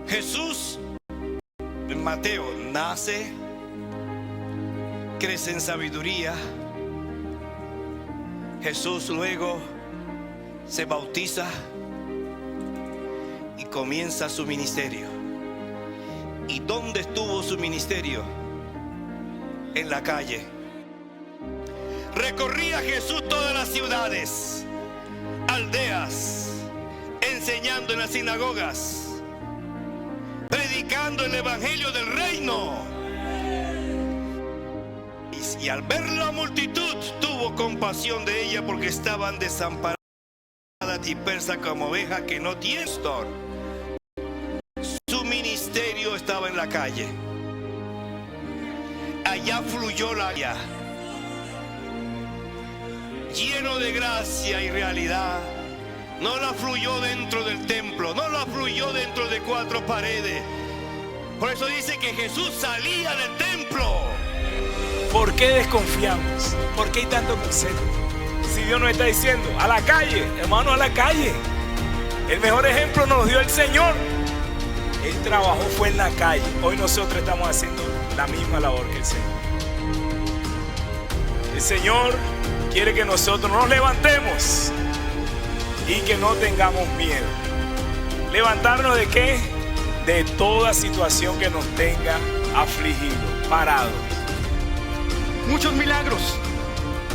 Jesús, en Mateo, nace, crece en sabiduría. Jesús luego se bautiza y comienza su ministerio. ¿Y dónde estuvo su ministerio? En la calle. Recorría Jesús todas las ciudades, aldeas, enseñando en las sinagogas, predicando el evangelio del reino. Y al ver la multitud, tuvo compasión de ella, porque estaban desamparadas y dispersas como ovejas que no tienen pastor. Su ministerio estaba en la calle. Allá fluyó la vida, lleno de gracia y realidad. No la fluyó dentro del templo, no la fluyó dentro de cuatro paredes. Por eso dice que Jesús salía del templo. ¿Por qué desconfiamos? ¿Por qué hay tanto concepto? Si Dios nos está diciendo, a la calle, hermano, a la calle. El mejor ejemplo nos dio el Señor. Él trabajó, fue en la calle. Hoy nosotros estamos haciendo la misma labor que el Señor. El Señor quiere que nosotros nos levantemos y que no tengamos miedo. ¿Levantarnos de qué? De toda situación que nos tenga afligidos, parados. Muchos milagros.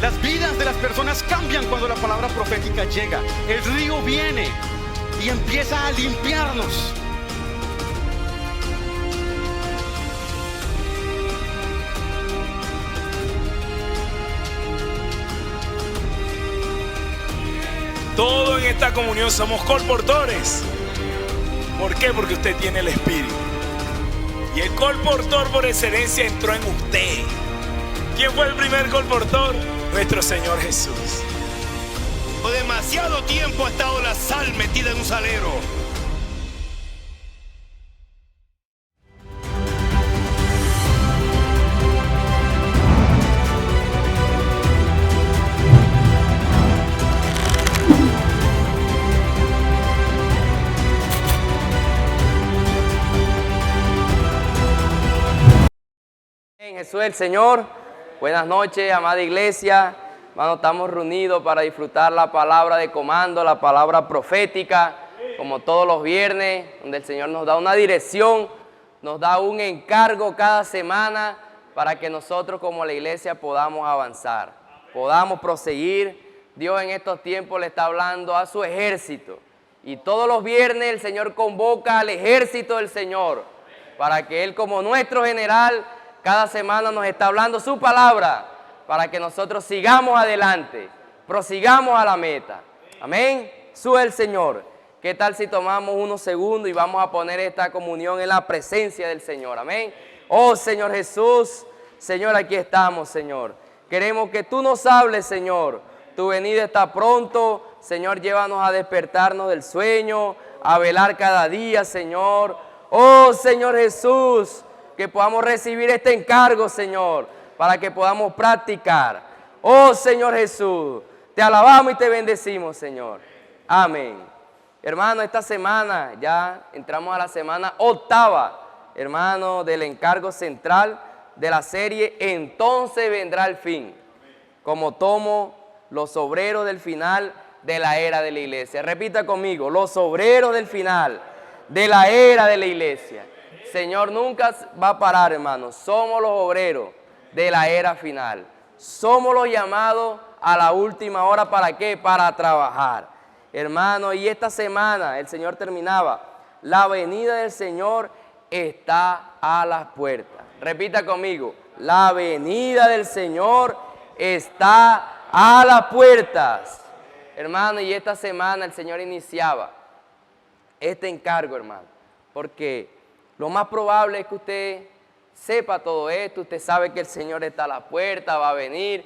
Las vidas de las personas cambian cuando la palabra profética llega. El río viene y empieza a limpiarnos. Todos en esta comunión somos colportores. ¿Por qué? Porque usted tiene el Espíritu. Y el colportor por excelencia entró en usted. ¿Quién fue el primer colportor? Nuestro Señor Jesús. Por demasiado tiempo ha estado la sal metida en un salero. Jesús el Señor, buenas noches, amada iglesia. Hermano, estamos reunidos para disfrutar la palabra de comando, la palabra profética, como todos los viernes, donde el Señor nos da una dirección, nos da un encargo cada semana para que nosotros como la iglesia podamos avanzar, podamos proseguir. Dios en estos tiempos le está hablando a su ejército, y todos los viernes el Señor convoca al ejército del Señor, para que Él, como nuestro general, cada semana nos está hablando su palabra para que nosotros sigamos adelante, prosigamos a la meta. Amén. Sube el Señor. ¿Qué tal si tomamos unos segundos y vamos a poner esta comunión en la presencia del Señor? Amén. Oh Señor Jesús, Señor, aquí estamos, Señor. Queremos que tú nos hables, Señor. Tu venida está pronto. Señor, llévanos a despertarnos del sueño, a velar cada día, Señor. Oh Señor Jesús, que podamos recibir este encargo, Señor, para que podamos practicar. Oh Señor Jesús, te alabamos y te bendecimos, Señor. Amén. Hermano, esta semana ya entramos a la semana octava, hermano, del encargo central de la serie Entonces vendrá el fin, como tomo los obreros del final de la era de la iglesia. Repita conmigo, los obreros del final de la era de la iglesia. Señor nunca va a parar, hermanos. Somos los obreros de la era final. Somos los llamados a la última hora. ¿Para qué? Para trabajar. Hermano, y esta semana el Señor terminaba. La venida del Señor está a las puertas. Repita conmigo. La venida del Señor está a las puertas. Hermano, y esta semana el Señor iniciaba este encargo, hermano. Porque lo más probable es que usted sepa todo esto, usted sabe que el Señor está a la puerta, va a venir,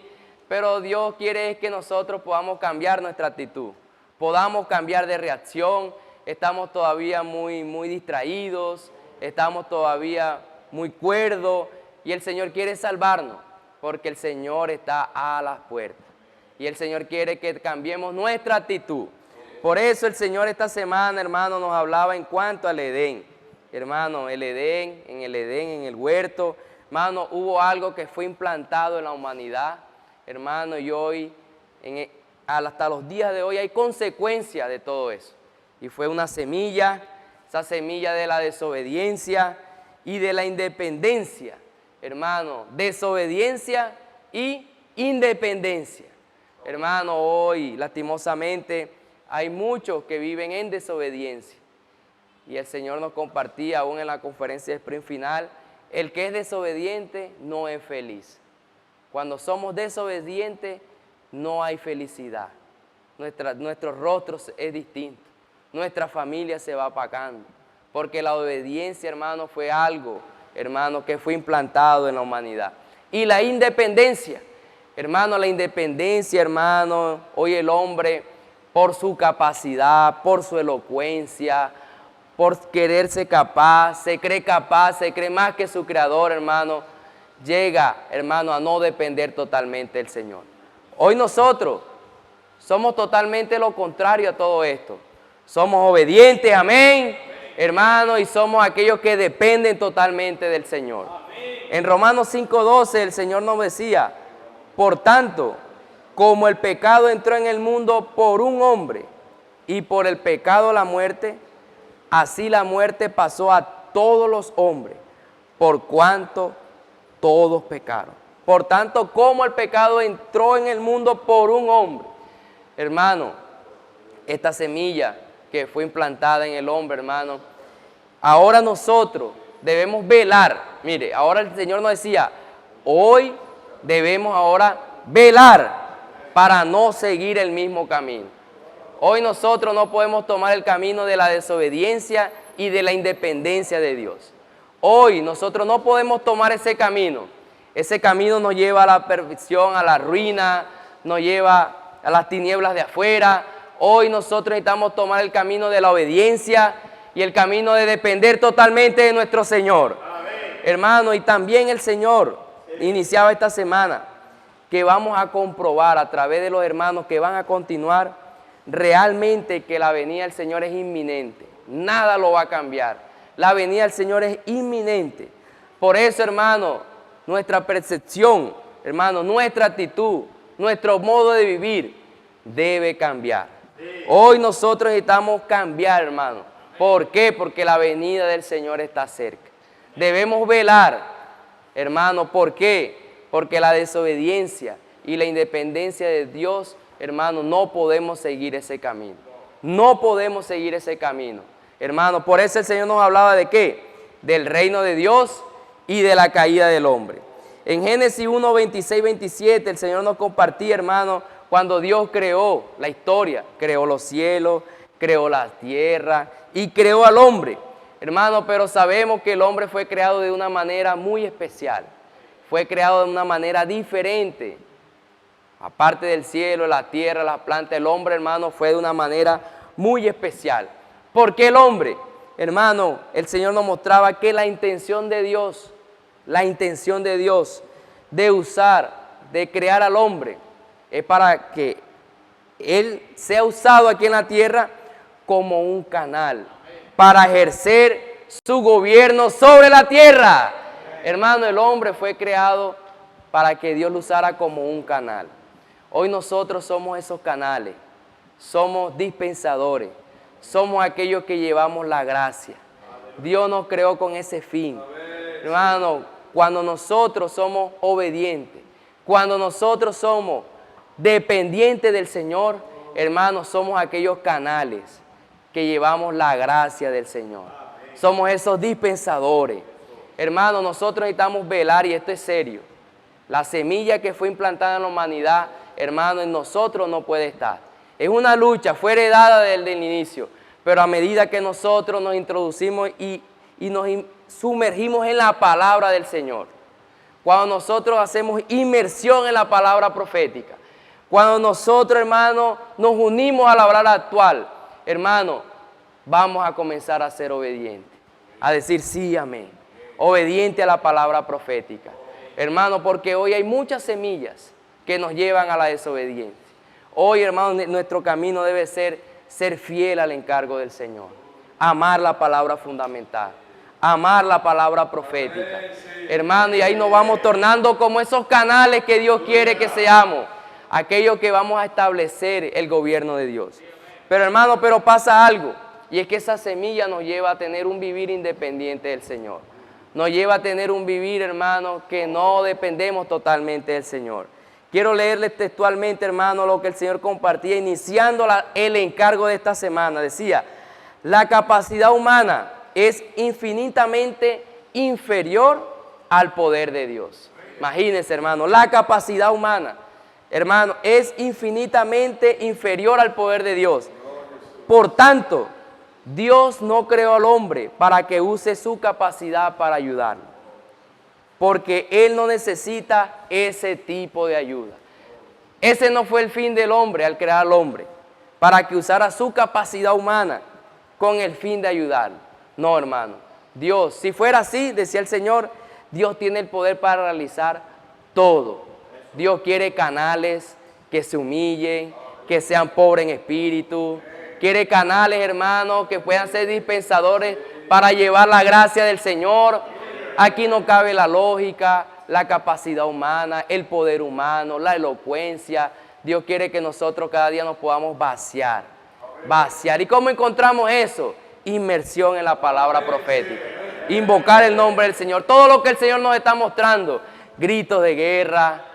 pero Dios quiere es que nosotros podamos cambiar nuestra actitud, podamos cambiar de reacción. Estamos todavía muy distraídos, estamos todavía muy cuerdos, y el Señor quiere salvarnos, porque el Señor está a las puertas, y el Señor quiere que cambiemos nuestra actitud. Por eso el Señor esta semana, hermano, nos hablaba en cuanto al Edén. hermano, el Edén, en el huerto, hermano, hubo algo que fue implantado en la humanidad, hermano, y hoy, hasta los días de hoy hay consecuencias de todo eso. Y fue una semilla, esa semilla de la desobediencia y de la independencia, hermano, desobediencia y independencia. Hermano, hoy, lastimosamente, hay muchos que viven en desobediencia. Y el Señor nos compartía aún en la conferencia de Sprint Final, el que es desobediente no es feliz. Cuando somos desobedientes no hay felicidad. Nuestro rostro es distinto. Nuestra familia se va apagando. Porque la obediencia, hermano, fue algo, hermano, que fue implantado en la humanidad. Y la independencia, hermano, hoy el hombre, por su capacidad, por su elocuencia, por quererse capaz, se cree más que su creador, hermano, llega, hermano, a no depender totalmente del Señor. Hoy nosotros somos totalmente lo contrario a todo esto. Somos obedientes, amén, hermano, y somos aquellos que dependen totalmente del Señor. En Romanos 5:12 el Señor nos decía, por tanto, como el pecado entró en el mundo por un hombre y por el pecado la muerte, así la muerte pasó a todos los hombres, por cuanto todos pecaron. Por tanto, como el pecado entró en el mundo por un hombre. Hermano, esta semilla que fue implantada en el hombre, hermano, ahora nosotros debemos velar. Mire, ahora el Señor nos decía, hoy debemos ahora velar para no seguir el mismo camino. Hoy nosotros no podemos tomar el camino de la desobediencia y de la independencia de Dios. Hoy nosotros no podemos tomar ese camino. Ese camino nos lleva a la perdición, a la ruina, nos lleva a las tinieblas de afuera. Hoy nosotros necesitamos tomar el camino de la obediencia y el camino de depender totalmente de nuestro Señor. Amén. Hermano, y también el Señor iniciaba esta semana que vamos a comprobar a través de los hermanos que van a continuar realmente que la venida del Señor es inminente. Nada lo va a cambiar. La venida del Señor es inminente. Por eso, hermano, nuestra percepción, hermano, nuestra actitud, nuestro modo de vivir debe cambiar. Hoy nosotros necesitamos cambiar, hermano. ¿Por qué? Porque la venida del Señor está cerca. Debemos velar, hermano. ¿Por qué? Porque la desobediencia y la independencia de Dios, hermano, no podemos seguir ese camino. No podemos seguir ese camino. Hermano, por eso el Señor nos hablaba de ¿qué? Del reino de Dios y de la caída del hombre. En Génesis 1, 26, 27, el Señor nos compartía, hermano, cuando Dios creó la historia, creó los cielos, creó la tierra y creó al hombre. Hermano, pero sabemos que el hombre fue creado de una manera muy especial. Fue creado de una manera diferente. Aparte del cielo, la tierra, las plantas, el hombre, hermano, fue de una manera muy especial. ¿Por qué el hombre? Hermano, el Señor nos mostraba que la intención de Dios de usar, de crear al hombre, es para que Él sea usado aquí en la tierra como un canal, para ejercer su gobierno sobre la tierra. Hermano, el hombre fue creado para que Dios lo usara como un canal. Hoy nosotros somos esos canales, somos dispensadores, somos aquellos que llevamos la gracia. Dios nos creó con ese fin. Hermano, cuando nosotros somos obedientes, cuando nosotros somos dependientes del Señor, hermano, somos aquellos canales que llevamos la gracia del Señor. Somos esos dispensadores. Hermano, nosotros necesitamos velar, y esto es serio. La semilla que fue implantada en la humanidad, hermano, en nosotros no puede estar. Es una lucha, fue heredada desde el inicio, pero a medida que nosotros nos introducimos y nos sumergimos en la palabra del Señor, cuando nosotros hacemos inmersión en la palabra profética, cuando nosotros, hermano, nos unimos a la palabra actual, hermano, vamos a comenzar a ser obedientes, a decir sí, amén, obediente a la palabra profética. Hermano, porque hoy hay muchas semillas que nos llevan a la desobediencia. Hoy, hermano, nuestro camino debe ser fiel al encargo del Señor. Amar la palabra fundamental. amar la palabra profética. Hermano, y ahí nos vamos tornando como esos canales que Dios quiere que seamos, aquellos que vamos a establecer el gobierno de Dios. Pero hermano, pero pasa algo, y es que esa semilla nos lleva a tener un vivir independiente del Señor. Nos lleva a tener un vivir, hermano, que no dependemos totalmente del Señor. Quiero leerles textualmente, hermano, lo que el Señor compartía iniciando el encargo de esta semana. Decía, la capacidad humana es infinitamente inferior al poder de Dios. Imagínense, hermano, la capacidad humana, hermano, es infinitamente inferior al poder de Dios. Por tanto, Dios no creó al hombre para que use su capacidad para ayudarlo, porque Él no necesita ese tipo de ayuda. Ese no fue el fin del hombre al crear al hombre, para que usara su capacidad humana con el fin de ayudarlo. No, hermano, Dios, si fuera así, decía el Señor, Dios tiene el poder para realizar todo. Dios quiere canales que se humillen, que sean pobres en espíritu. Quiere canales, hermanos, que puedan ser dispensadores para llevar la gracia del Señor. Aquí no cabe la lógica, la capacidad humana, el poder humano, la elocuencia. Dios quiere que nosotros cada día nos podamos vaciar. ¿Y cómo encontramos eso? Inmersión en la palabra profética. Invocar el nombre del Señor. Todo lo que el Señor nos está mostrando. Gritos de guerra.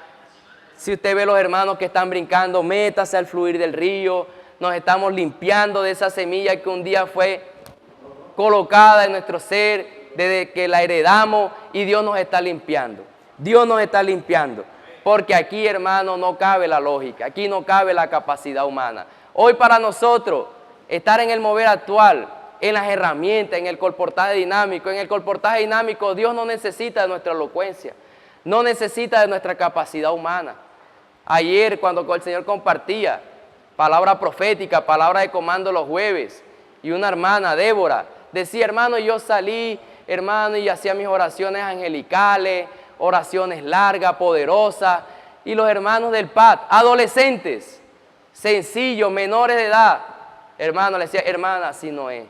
Si usted ve los hermanos que están brincando, métase al fluir del río. Nos estamos limpiando de esa semilla que un día fue colocada en nuestro ser, desde que la heredamos, y Dios nos está limpiando. Dios nos está limpiando. Porque aquí, hermano, no cabe la lógica. Aquí no cabe la capacidad humana. Hoy para nosotros, estar en el mover actual, en las herramientas, en el colportaje dinámico. En el colportaje dinámico Dios no necesita de nuestra elocuencia, no necesita de nuestra capacidad humana. Ayer cuando el Señor compartía palabra profética, palabra de comando los jueves, y una hermana, Débora, decía, hermano, yo salí, hermano, y hacía mis oraciones angelicales, oraciones largas, poderosas, y los hermanos del PAT, adolescentes, sencillos, menores de edad, hermano, le decía, hermana, así no es.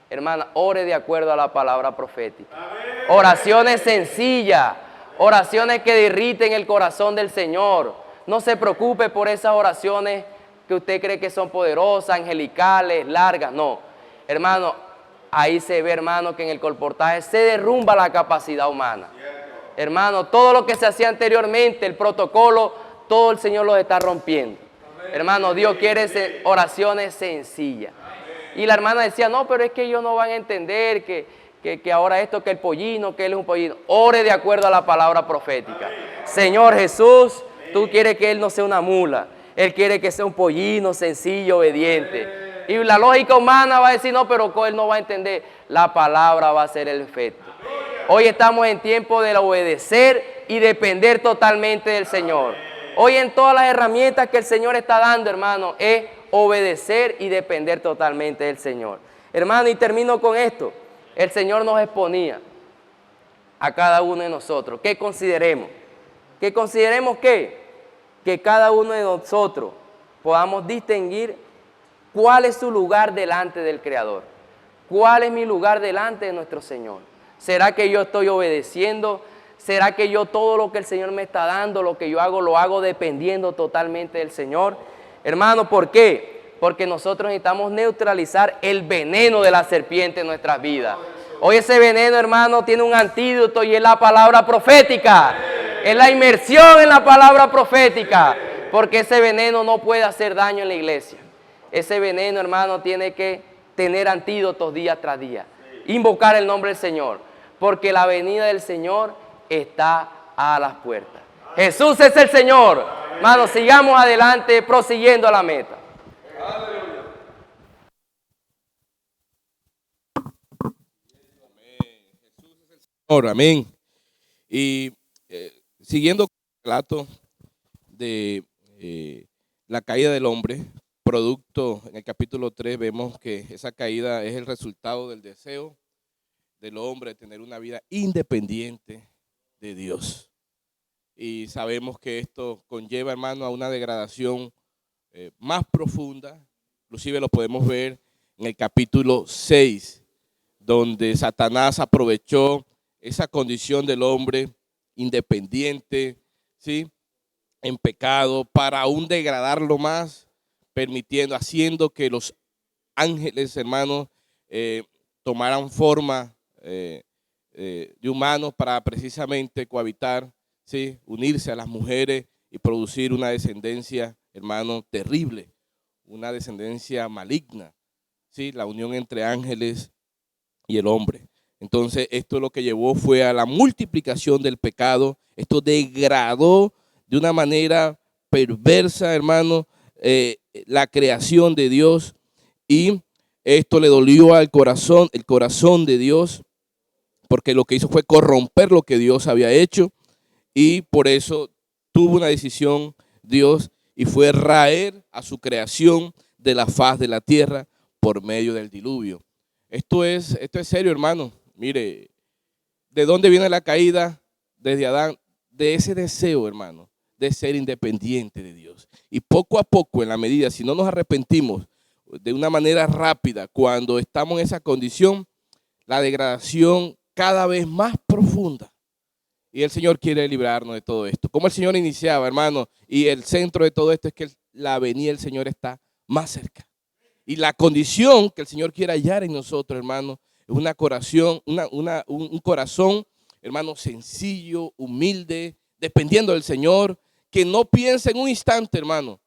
Hermana, ore de acuerdo a la palabra profética. Oraciones sencillas, oraciones que derriten el corazón del Señor. No se preocupe por esas oraciones que usted cree que son poderosas, angelicales, largas. No, hermano, ahí se ve, hermano, que en el colportaje se derrumba la capacidad humana. Hermano, todo lo que se hacía anteriormente, el protocolo, todo el Señor lo está rompiendo. Hermano, Dios quiere oraciones sencillas. Y la hermana decía, no, pero es que ellos no van a entender que ahora esto, que el pollino, que él es un pollino. Ore de acuerdo a la palabra profética. Señor Jesús, tú quieres que él no sea una mula. Él quiere que sea un pollino sencillo, obediente. Y la lógica humana va a decir, no, pero él no va a entender. La palabra va a ser el efecto. Hoy estamos en tiempo de obedecer y depender totalmente del Señor. Hoy en todas las herramientas que el Señor está dando, hermano, es obedecer y depender totalmente del Señor. Hermano, y termino con esto. El Señor nos exponía a cada uno de nosotros. ¿Qué consideremos? ¿Qué consideremos qué? Que cada uno de nosotros podamos distinguir cuál es su lugar delante del Creador. ¿Cuál es mi lugar delante de nuestro Señor? ¿Será que yo estoy obedeciendo? ¿Será que yo todo lo que el Señor me está dando, lo que yo hago, lo hago dependiendo totalmente del Señor? Hermano, ¿por qué? Porque nosotros necesitamos neutralizar el veneno de la serpiente en nuestras vidas. Hoy ese veneno, hermano, tiene un antídoto y es la palabra profética. Es la inmersión en la palabra profética. Porque ese veneno no puede hacer daño en la iglesia. Ese veneno, hermano, tiene que tener antídotos día tras día. Invocar el nombre del Señor. Porque la venida del Señor está a las puertas. Jesús es el Señor. Hermanos, sigamos adelante, prosiguiendo a la meta. Ahora, amén. Y siguiendo con el relato de la caída del hombre, producto en el capítulo 3, vemos que esa caída es el resultado del deseo del hombre de tener una vida independiente de Dios. Y sabemos que esto conlleva, hermano, a una degradación más profunda. Inclusive lo podemos ver en el capítulo 6 donde Satanás aprovechó esa condición del hombre independiente, ¿sí?, en pecado, para aún degradarlo más, haciendo que los ángeles, hermanos, tomaran forma de humanos para precisamente cohabitar, ¿sí?, unirse a las mujeres y producir una descendencia, hermano, terrible, una descendencia maligna, ¿sí?, la unión entre ángeles y el hombre. Entonces, esto lo que llevó fue a la multiplicación del pecado. Esto degradó de una manera perversa, hermano, la creación de Dios, y esto le dolió al corazón, el corazón de Dios, porque lo que hizo fue corromper lo que Dios había hecho, y por eso tuvo una decisión Dios, y fue raer a su creación de la faz de la tierra por medio del diluvio. Esto es serio, hermano. Mire, ¿de dónde viene la caída? Desde Adán, de ese deseo, hermano, de ser independiente de Dios. Y poco a poco, en la medida, si no nos arrepentimos de una manera rápida, cuando estamos en esa condición, la degradación cada vez más profunda. Y el Señor quiere librarnos de todo esto. Como el Señor iniciaba, hermano, y el centro de todo esto es que la venida del Señor está más cerca. Y la condición que el Señor quiere hallar en nosotros, hermano, es un corazón, hermano, sencillo, humilde, dependiendo del Señor, que no piense en un instante, hermano,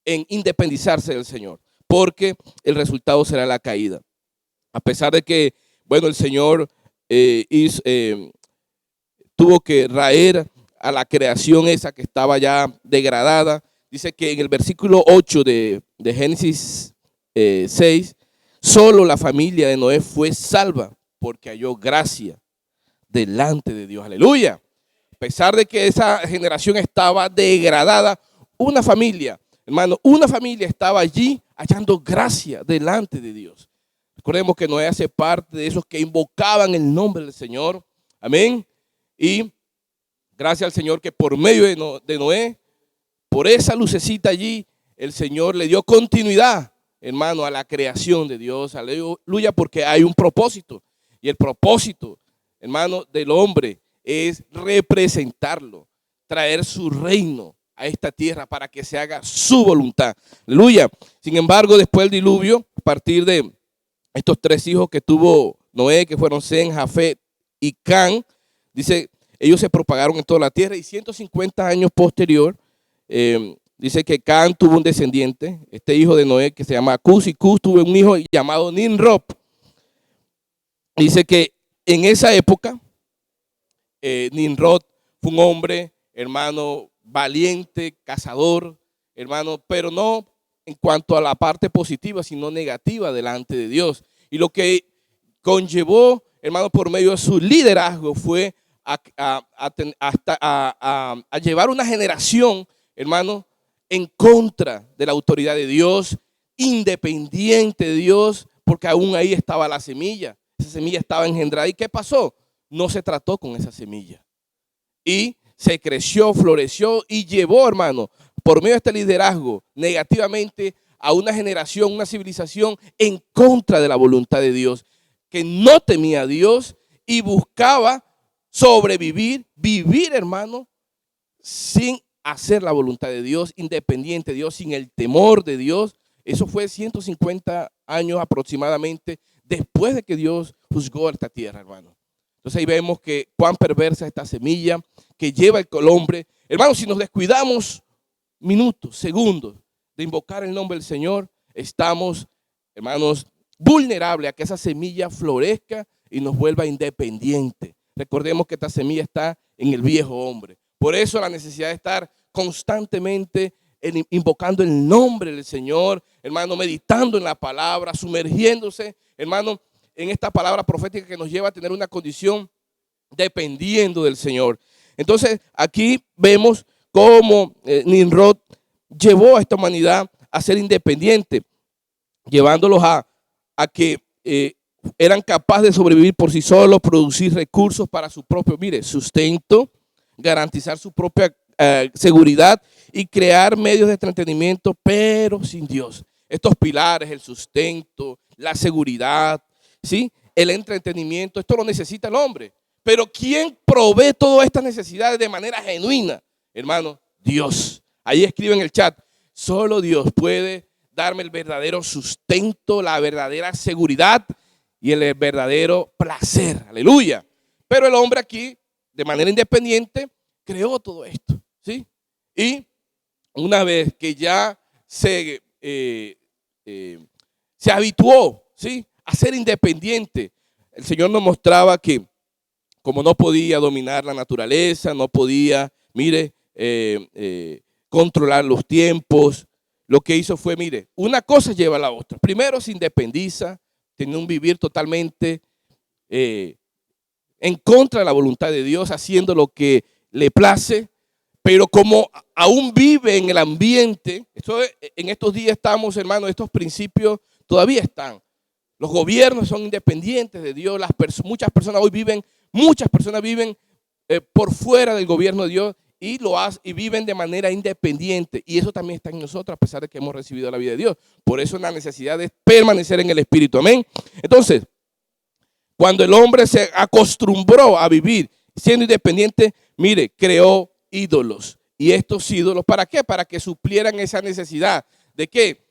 en independizarse del Señor, porque el resultado será la caída. A pesar de que, bueno, el Señor tuvo que raer a la creación esa que estaba ya degradada. Dice que en el versículo 8 de Génesis 6, solo la familia de Noé fue salva porque halló gracia delante de Dios. Aleluya. A pesar de que esa generación estaba degradada, una familia, hermano, una familia estaba allí hallando gracia delante de Dios. Recordemos que Noé hace parte de esos que invocaban el nombre del Señor. Amén. Y gracias al Señor que por medio de Noé, por esa lucecita allí, el Señor le dio continuidad, hermano, a la creación de Dios. Aleluya, porque hay un propósito. Y el propósito, hermano, del hombre es representarlo, traer su reino a esta tierra para que se haga su voluntad. Aleluya. Sin embargo, después del diluvio, a partir de estos tres hijos que tuvo Noé, que fueron Sem, Jafet y Can, dice, ellos se propagaron en toda la tierra, y 150 años posterior, dice que Can tuvo un descendiente, este hijo de Noé, que se llama Cus, y Cus tuvo un hijo llamado Nimrod. Dice que en esa época, Nimrod fue un hombre, hermano, valiente, cazador, hermano, pero no en cuanto a la parte positiva, sino negativa delante de Dios. Y lo que conllevó, hermano, por medio de su liderazgo fue a llevar una generación, hermano, en contra de la autoridad de Dios, independiente de Dios, porque aún ahí estaba la semilla. Esa semilla estaba engendrada. ¿Y qué pasó? No se trató con esa semilla. Y se creció, floreció y llevó, hermano, por medio de este liderazgo, negativamente a una generación, una civilización en contra de la voluntad de Dios, que no temía a Dios y buscaba sobrevivir, vivir, hermano, sin hacer la voluntad de Dios, independiente de Dios, sin el temor de Dios. Eso fue 150 años aproximadamente después de que Dios juzgó esta tierra, hermano. Entonces ahí vemos que cuán perversa es esta semilla que lleva el hombre. Hermano, si nos descuidamos minutos, segundos de invocar el nombre del Señor, estamos, hermanos, vulnerables a que esa semilla florezca y nos vuelva independientes. Recordemos que esta semilla está en el viejo hombre. Por eso la necesidad de estar constantemente invocando el nombre del Señor, hermano, meditando en la palabra, sumergiéndose, hermano, en esta palabra profética que nos lleva a tener una condición dependiendo del Señor. Entonces, aquí vemos cómo Nimrod llevó a esta humanidad a ser independiente, llevándolos a que eran capaces de sobrevivir por sí solos, producir recursos para su propio, sustento, garantizar su propia seguridad y crear medios de entretenimiento, pero sin Dios. Estos pilares, el sustento, la seguridad, ¿sí?, el entretenimiento, esto lo necesita el hombre. Pero ¿quién provee todas estas necesidades de manera genuina? Hermano, Dios. Ahí escribe en el chat, solo Dios puede darme el verdadero sustento, la verdadera seguridad y el verdadero placer. Aleluya. Pero el hombre aquí, de manera independiente, creó todo esto, ¿sí? Y una vez que ya se habituó, ¿sí?, a ser independiente, el Señor nos mostraba que como no podía dominar la naturaleza, no podía, mire, controlar los tiempos, lo que hizo fue, mire, una cosa lleva a la otra. Primero se independiza, tiene un vivir totalmente en contra de la voluntad de Dios, haciendo lo que le place, pero como aún vive en el ambiente, en estos días estamos, hermanos, estos principios todavía están. Los gobiernos son independientes de Dios, muchas personas viven por fuera del gobierno de Dios y viven de manera independiente. Y eso también está en nosotros, a pesar de que hemos recibido la vida de Dios. Por eso la necesidad de permanecer en el Espíritu. Amén. Entonces, cuando el hombre se acostumbró a vivir siendo independiente, mire, creó ídolos. Y estos ídolos, ¿para qué? Para que suplieran esa necesidad. ¿De qué?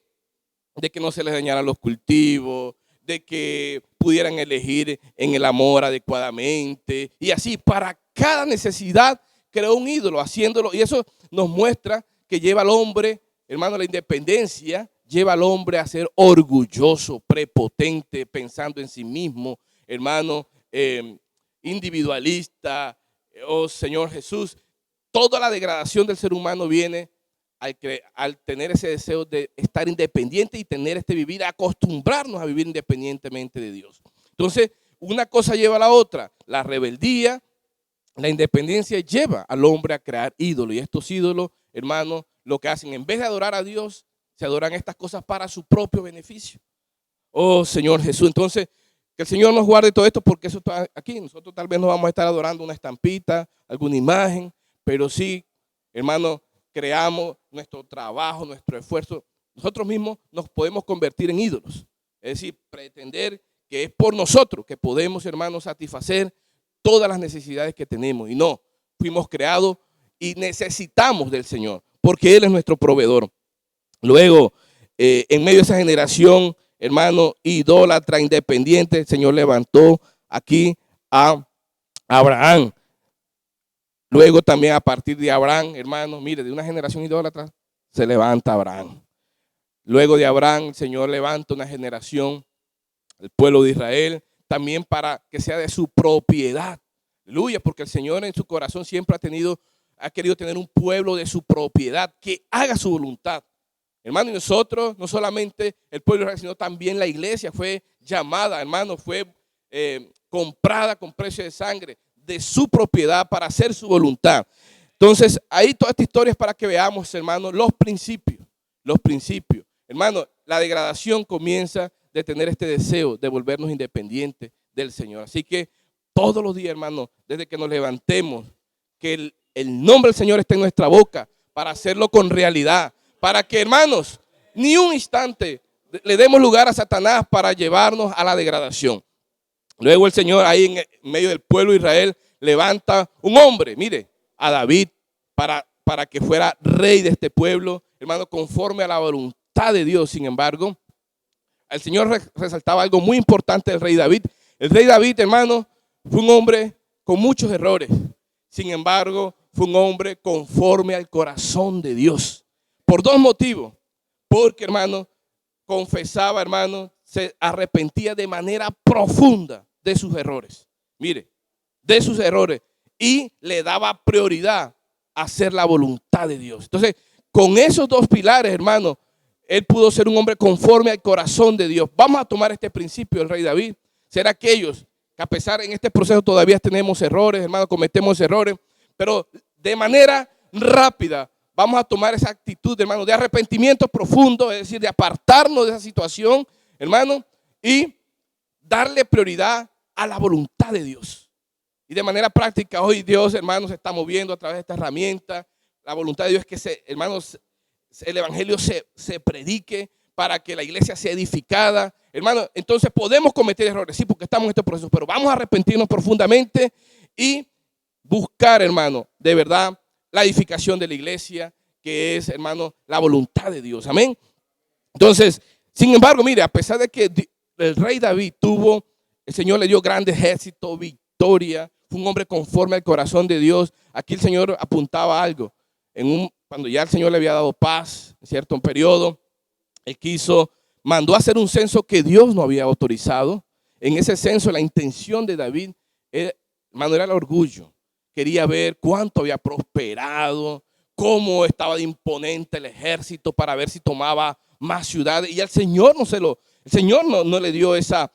De que no se les dañaran los cultivos, de que pudieran elegir en el amor adecuadamente. Y así, para cada necesidad creó un ídolo, haciéndolo. Y eso nos muestra que lleva al hombre, hermano, la independencia, lleva al hombre a ser orgulloso, prepotente, pensando en sí mismo, hermano, individualista. Oh Señor Jesús, toda la degradación del ser humano viene al tener ese deseo de estar independiente y tener este vivir, acostumbrarnos a vivir independientemente de Dios. Entonces, una cosa lleva a la otra. La rebeldía, la independencia lleva al hombre a crear ídolos. Y estos ídolos, hermanos, lo que hacen, en vez de adorar a Dios, se adoran estas cosas para su propio beneficio. Oh Señor Jesús, entonces, que el Señor nos guarde todo esto, porque eso está aquí. Nosotros tal vez no vamos a estar adorando una estampita, alguna imagen, pero sí, hermano, creamos nuestro trabajo, nuestro esfuerzo. Nosotros mismos nos podemos convertir en ídolos. Es decir, pretender que es por nosotros que podemos, hermanos, satisfacer todas las necesidades que tenemos. Y no, fuimos creados y necesitamos del Señor, porque Él es nuestro proveedor. Luego, en medio de esa generación, hermano, idólatra, independiente, el Señor levantó aquí a Abraham. Luego también a partir de Abraham, hermano, mire, de una generación idólatra se levanta Abraham. Luego de Abraham, el Señor levanta una generación, el pueblo de Israel, también para que sea de su propiedad. Aleluya, porque el Señor en su corazón siempre ha querido tener un pueblo de su propiedad, que haga su voluntad. Hermano, y nosotros, no solamente el pueblo de Israel, sino también la iglesia fue llamada, hermano, fue comprada con precio de sangre, de su propiedad para hacer su voluntad. Entonces, ahí toda esta historia es para que veamos, hermano, los principios. Hermano, la degradación comienza de tener este deseo de volvernos independientes del Señor. Así que todos los días, hermano, desde que nos levantemos, que el nombre del Señor esté en nuestra boca para hacerlo con realidad. Para que, hermanos, ni un instante le demos lugar a Satanás para llevarnos a la degradación. Luego el Señor ahí en medio del pueblo de Israel levanta un hombre, mire, a David para que fuera rey de este pueblo, hermano, conforme a la voluntad de Dios. Sin embargo, el Señor resaltaba algo muy importante del rey David. El rey David, hermano, fue un hombre con muchos errores. Sin embargo, fue un hombre conforme al corazón de Dios. Por dos motivos. Porque, hermano, confesaba, hermano, se arrepentía de manera profunda de sus errores. Mire, de sus errores. Y le daba prioridad a hacer la voluntad de Dios. Entonces, con esos dos pilares, hermano, él pudo ser un hombre conforme al corazón de Dios. Vamos a tomar este principio del rey David. Ser aquellos que a pesar en este proceso todavía tenemos errores, hermano, cometemos errores, pero de manera rápida vamos a tomar esa actitud, hermano, de arrepentimiento profundo, es decir, de apartarnos de esa situación, hermano, y darle prioridad a la voluntad de Dios. Y de manera práctica, hoy Dios, hermano, se está moviendo a través de esta herramienta. La voluntad de Dios es que, hermanos, el evangelio se predique para que la iglesia sea edificada. Hermano, entonces podemos cometer errores, sí, porque estamos en este proceso, pero vamos a arrepentirnos profundamente y buscar, hermano, de verdad, la edificación de la iglesia, que es, hermano, la voluntad de Dios. Amén. Entonces, sin embargo, mire, a pesar de que el rey David el Señor le dio grandes éxitos, victoria, fue un hombre conforme al corazón de Dios. Aquí el Señor apuntaba algo. Cuando ya el Señor le había dado paz, en cierto periodo, él mandó a hacer un censo que Dios no había autorizado. En ese censo la intención de David, hermano, era el orgullo. Quería ver cuánto había prosperado, cómo estaba de imponente el ejército para ver si tomaba más ciudades. Y al Señor el Señor no le dio esa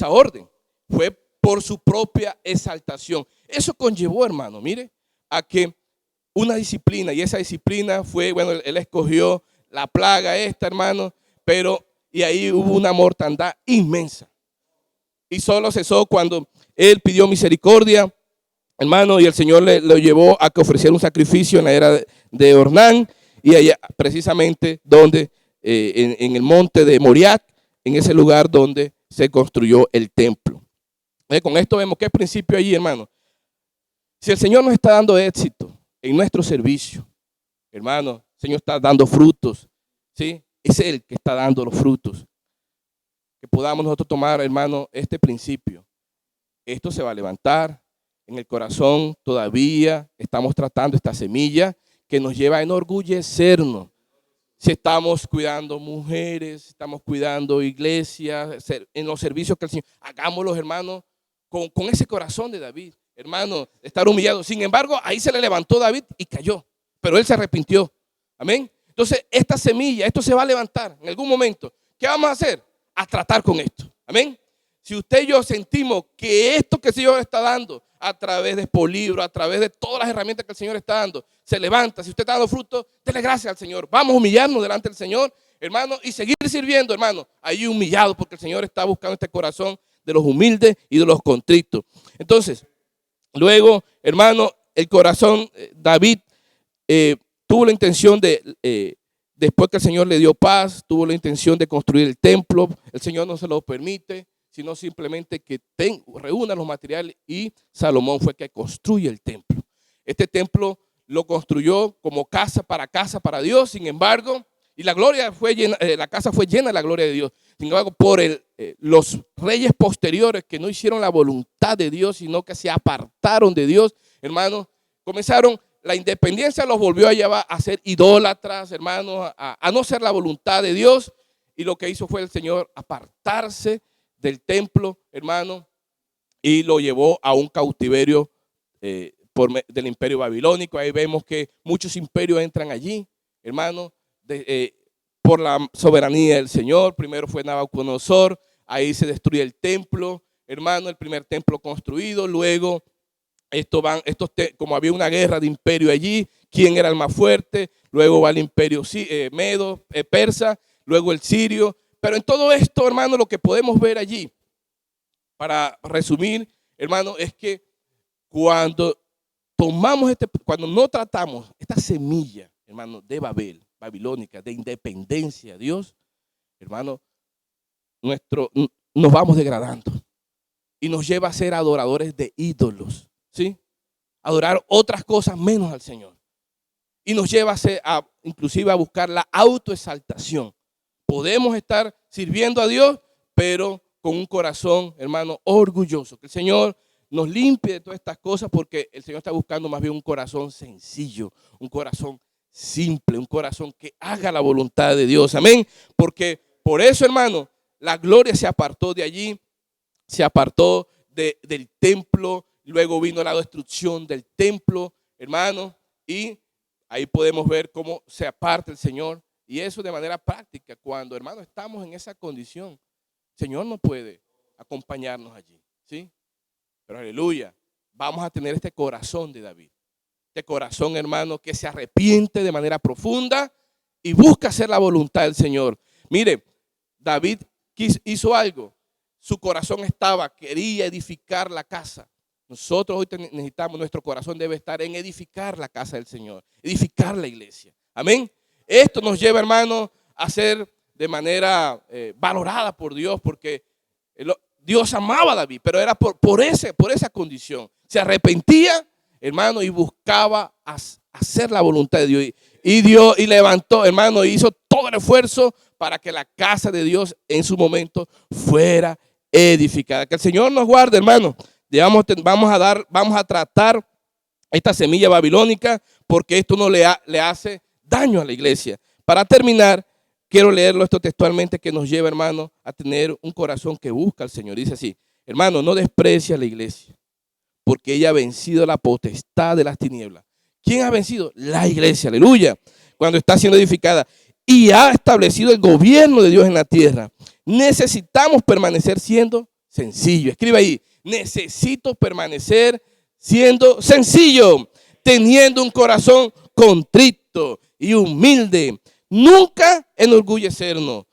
orden. Fue por su propia exaltación. Eso conllevó, hermano, mire, a que una disciplina, y esa disciplina fue, bueno, él escogió la plaga hermano, y ahí hubo una mortandad inmensa. Y solo cesó cuando él pidió misericordia, hermano, y el Señor lo llevó a que ofreciera un sacrificio en la era de Ornán, y allá precisamente donde, en el monte de Moriah, en ese lugar donde se construyó el templo. Con esto vemos que es principio allí, hermano. Si el Señor nos está dando éxito en nuestro servicio, hermano, el Señor está dando frutos, ¿sí? Es Él que está dando los frutos. Que podamos nosotros tomar, hermano, este principio. Esto se va a levantar. En el corazón todavía estamos tratando esta semilla que nos lleva a enorgullecernos. Si estamos cuidando mujeres, estamos cuidando iglesias, en los servicios que el Señor, hagámoslos, hermano, con ese corazón de David, hermano, estar humillado. Sin embargo, ahí se le levantó David y cayó, pero él se arrepintió. Amén. Entonces, esta semilla, esto se va a levantar en algún momento. ¿Qué vamos a hacer? A tratar con esto. Amén. Si usted y yo sentimos que esto que el Señor está dando a través de Expolibro, a través de todas las herramientas que el Señor está dando, se levanta. Si usted está dando fruto, dele gracias al Señor. Vamos a humillarnos delante del Señor, hermano, y seguir sirviendo, hermano, ahí humillado, porque el Señor está buscando este corazón de los humildes y de los contritos. Entonces, luego, hermano, el corazón, David tuvo la intención después que el Señor le dio paz, tuvo la intención de construir el templo. El Señor no se lo permite, sino simplemente que reúna los materiales, y Salomón fue que construye el templo. Este templo lo construyó como casa para Dios, sin embargo, y la gloria fue llena, la casa fue llena de la gloria de Dios. Sin embargo, por los reyes posteriores que no hicieron la voluntad de Dios, sino que se apartaron de Dios, hermanos, la independencia los volvió a llevar a ser idólatras, hermanos, a no ser la voluntad de Dios, y lo que hizo fue el Señor apartarse del templo, hermano, y lo llevó a un cautiverio del imperio babilónico. Ahí vemos que muchos imperios entran allí, hermano, por la soberanía del Señor. Primero fue Nabucodonosor, ahí se destruye el templo, hermano, el primer templo construido. Luego, como había una guerra de imperio allí, quién era el más fuerte. Luego va el imperio medo, persa, luego el sirio. Pero en todo esto, hermano, lo que podemos ver allí, para resumir, hermano, es que cuando no tratamos esta semilla, hermano, de babilónica, de independencia a Dios, hermano, nos vamos degradando y nos lleva a ser adoradores de ídolos, ¿sí? Adorar otras cosas menos al Señor. Y nos lleva inclusive a buscar la autoexaltación. Podemos estar sirviendo a Dios, pero con un corazón, hermano, orgulloso. Que el Señor nos limpie de todas estas cosas, porque el Señor está buscando más bien un corazón sencillo, un corazón simple, un corazón que haga la voluntad de Dios. Amén. Porque por eso, hermano, la gloria se apartó de allí, se apartó del templo, luego vino la destrucción del templo, hermano, y ahí podemos ver cómo se aparta el Señor. Y eso de manera práctica, cuando, hermano, estamos en esa condición, el Señor no puede acompañarnos allí, ¿sí? Pero aleluya, vamos a tener este corazón de David. Este corazón, hermano, que se arrepiente de manera profunda y busca hacer la voluntad del Señor. Mire, David hizo algo. Su corazón quería edificar la casa. Nosotros hoy necesitamos, nuestro corazón debe estar en edificar la casa del Señor, edificar la iglesia. Amén. Esto nos lleva, hermano, a ser de manera valorada por Dios, porque Dios amaba a David, pero era por esa condición. Se arrepentía, hermano, y buscaba hacer la voluntad de Dios. Y levantó, hermano, y hizo todo el esfuerzo para que la casa de Dios en su momento fuera edificada. Que el Señor nos guarde, hermano. Vamos a tratar esta semilla babilónica, porque esto no le hace daño a la iglesia. Para terminar, quiero leerlo esto textualmente, que nos lleva, hermano, a tener un corazón que busca al Señor. Dice así: hermano, no desprecia a la iglesia, porque ella ha vencido la potestad de las tinieblas. ¿Quién ha vencido? La iglesia, aleluya, cuando está siendo edificada. Y ha establecido el gobierno de Dios en la tierra. Necesitamos permanecer siendo sencillo. Escribe ahí: necesito permanecer siendo sencillo, teniendo un corazón contrito y humilde. Nunca enorgullecernos,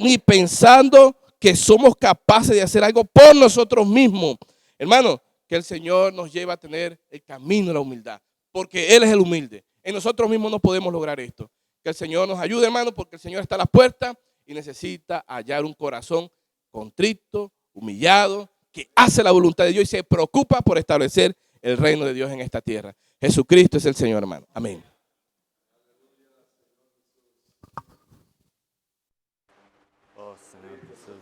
ni pensando que somos capaces de hacer algo por nosotros mismos. Hermano, que el Señor nos lleve a tener el camino de la humildad, porque Él es el humilde. En nosotros mismos no podemos lograr esto. Que el Señor nos ayude, hermano, porque el Señor está a la puerta y necesita hallar un corazón contrito, humillado, que hace la voluntad de Dios y se preocupa por establecer el reino de Dios en esta tierra. Jesucristo es el Señor, hermano. Amén. Oh, Señor Jesús.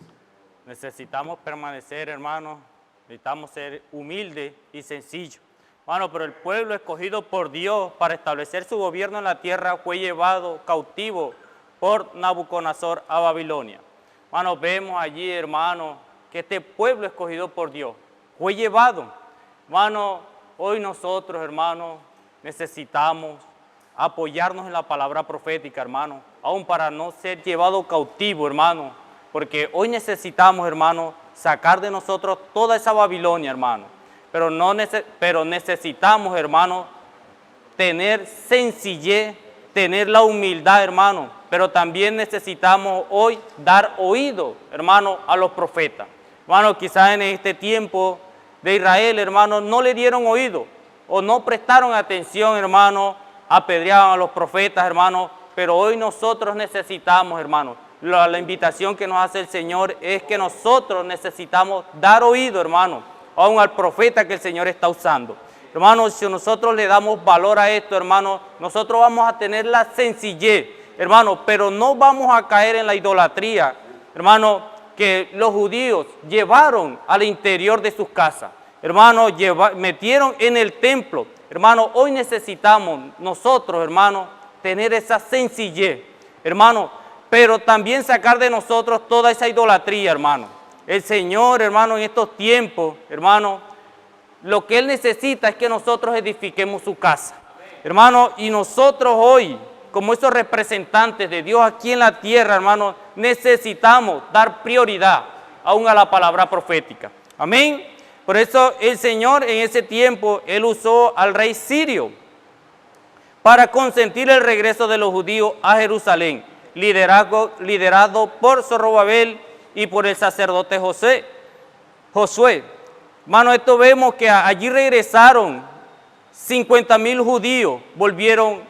Necesitamos permanecer, hermano. Necesitamos ser humildes y sencillos. Hermano, pero el pueblo escogido por Dios para establecer su gobierno en la tierra fue llevado cautivo por Nabucodonosor a Babilonia. Hermano, vemos allí, hermano, que este pueblo escogido por Dios fue llevado. Hermano, hoy nosotros, hermano, necesitamos apoyarnos en la palabra profética, hermano, aún para no ser llevado cautivo, hermano, porque hoy necesitamos, hermano, sacar de nosotros toda esa Babilonia, hermano. Pero necesitamos, hermano, tener sencillez, tener la humildad, hermano. Pero también necesitamos hoy dar oído, hermano, a los profetas. Hermano, quizás en este tiempo de Israel, hermano, no le dieron oído o no prestaron atención, hermano, apedreaban a los profetas, hermano. Pero hoy nosotros necesitamos, hermano, la invitación que nos hace el Señor es que nosotros necesitamos dar oído, hermano, aún al profeta que el Señor está usando. Hermanos, si nosotros le damos valor a esto, hermano, nosotros vamos a tener la sencillez, hermano, pero no vamos a caer en la idolatría, hermano, que los judíos llevaron al interior de sus casas. Hermano, metieron en el templo. Hermano, hoy necesitamos nosotros, hermano, tener esa sencillez, hermano, pero también sacar de nosotros toda esa idolatría, hermano. El Señor, hermano, en estos tiempos, hermano, lo que Él necesita es que nosotros edifiquemos su casa. Hermano, y nosotros hoy, como esos representantes de Dios aquí en la tierra, hermano, necesitamos dar prioridad aún a la palabra profética. Amén. Por eso el Señor en ese tiempo, Él usó al rey sirio para consentir el regreso de los judíos a Jerusalén, liderado por Zorobabel y por el sacerdote Josué. Hermano, esto vemos que allí regresaron 50,000 judíos, volvieron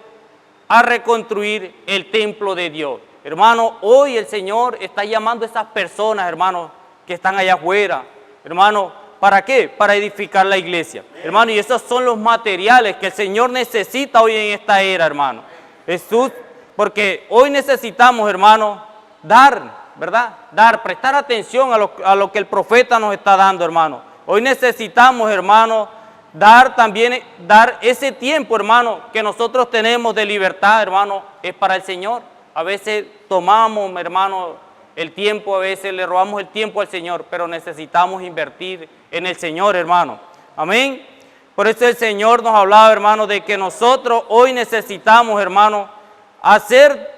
a reconstruir el templo de Dios. Hermano, hoy el Señor está llamando a esas personas, hermano, que están allá afuera. Hermano, ¿para qué? Para edificar la iglesia. Hermano, y esos son los materiales que el Señor necesita hoy en esta era, hermano. Jesús, porque hoy necesitamos, hermano, dar, ¿verdad? Prestar atención a lo que el profeta nos está dando, hermano. Hoy necesitamos, hermano, dar ese tiempo, hermano, que nosotros tenemos de libertad, hermano, es para el Señor. A veces tomamos, hermano, el tiempo, a veces le robamos el tiempo al Señor, pero necesitamos invertir en el Señor, hermano. Amén. Por eso el Señor nos hablaba, hermano, de que nosotros hoy necesitamos, hermano, hacer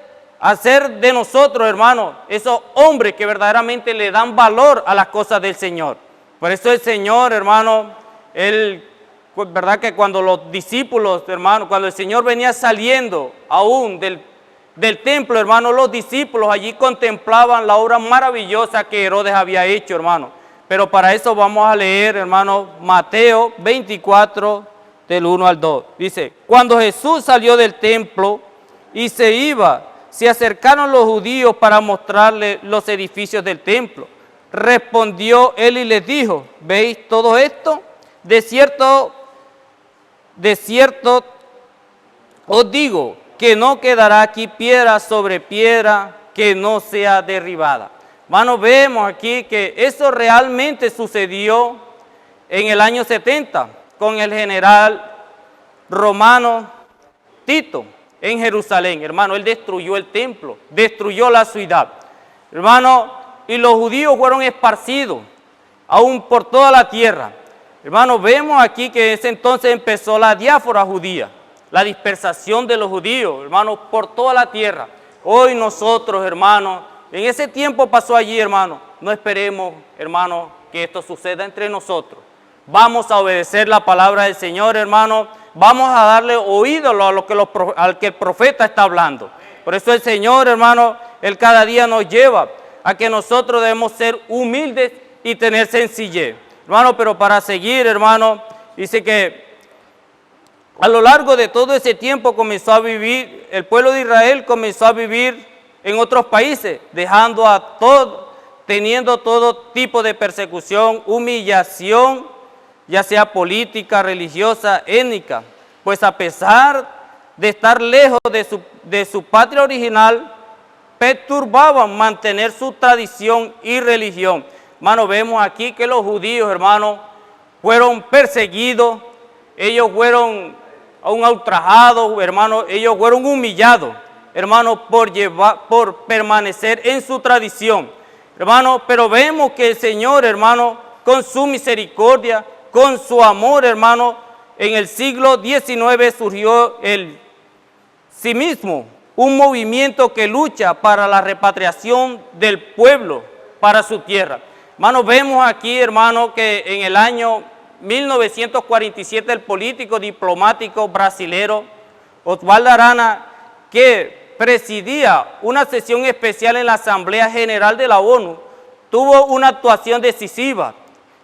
de nosotros, hermano, esos hombres que verdaderamente le dan valor a las cosas del Señor. Por eso el Señor, hermano, Él, verdad que cuando los discípulos, hermano, cuando el Señor venía saliendo aún del templo, hermano, los discípulos allí contemplaban la obra maravillosa que Herodes había hecho, hermano. Pero para eso vamos a leer, hermano, Mateo 24, del 1 al 2. Dice: cuando Jesús salió del templo y se iba, se acercaron los judíos para mostrarle los edificios del templo. Respondió él y les dijo, ¿veis todo esto? De cierto os digo que no quedará aquí piedra sobre piedra que no sea derribada. Hermanos, vemos aquí que eso realmente sucedió en el año 70 con el general romano Tito en Jerusalén. Hermano, él destruyó el templo, destruyó la ciudad. Hermano, y los judíos fueron esparcidos aún por toda la tierra. Hermano, vemos aquí que en ese entonces empezó la diáspora judía, la dispersación de los judíos, hermanos, por toda la tierra. Hoy nosotros, hermanos, en ese tiempo pasó allí, hermano. No esperemos, hermano, que esto suceda entre nosotros. Vamos a obedecer la palabra del Señor, hermano. Vamos a darle oído a lo que al que el profeta está hablando. Por eso el Señor, hermano, Él cada día nos lleva a que nosotros debemos ser humildes y tener sencillez. Hermano, pero para seguir, hermano, dice que a lo largo de todo ese tiempo comenzó a vivir, el pueblo de Israel comenzó a vivir en otros países, dejando a todo, teniendo todo tipo de persecución, humillación, ya sea política, religiosa, étnica, pues a pesar de estar lejos de su patria original, perturbaban mantener su tradición y religión. Hermano, vemos aquí que los judíos, hermano, fueron perseguidos, ellos fueron ultrajados, hermano, ellos fueron humillados, hermano, por permanecer en su tradición. Hermano, pero vemos que el Señor, hermano, con su misericordia, con su amor, hermano, en el siglo XIX surgió el sionismo, un movimiento que lucha para la repatriación del pueblo para su tierra. Hermano, vemos aquí, hermano, que en el año 1947 el político diplomático brasilero Oswaldo Arana, que presidía una sesión especial en la Asamblea General de la ONU, tuvo una actuación decisiva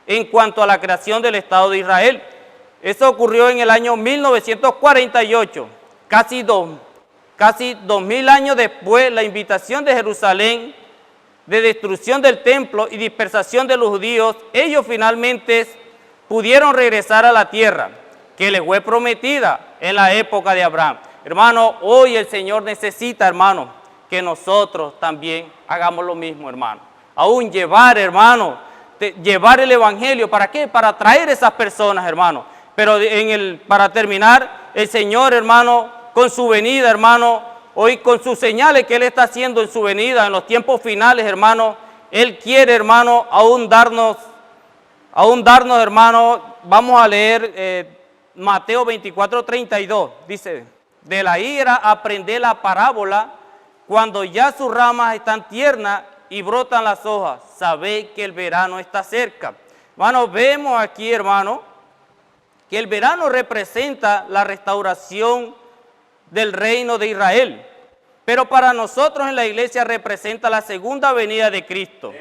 en cuanto a la creación del Estado de Israel. Eso ocurrió en el año 1948, casi 2000 años después. La invitación de Jerusalén de destrucción del templo y dispersación de los judíos, ellos finalmente pudieron regresar a la tierra que les fue prometida en la época de Abraham. Hermano, hoy el Señor necesita, hermano, que nosotros también hagamos lo mismo, hermano. Aún llevar, hermano, llevar el evangelio. ¿Para qué? Para atraer a esas personas, hermano. Pero para terminar, el Señor, hermano, con su venida, hermano, hoy con sus señales que Él está haciendo en su venida, en los tiempos finales, hermano, Él quiere, hermano, aún darnos, hermano. Vamos a leer Mateo 24:32, dice, de la ira aprended la parábola, cuando ya sus ramas están tiernas y brotan las hojas, sabéis que el verano está cerca. Hermano, vemos aquí, hermano, que el verano representa la restauración del reino de Israel, pero para nosotros en la iglesia representa la segunda venida de Cristo.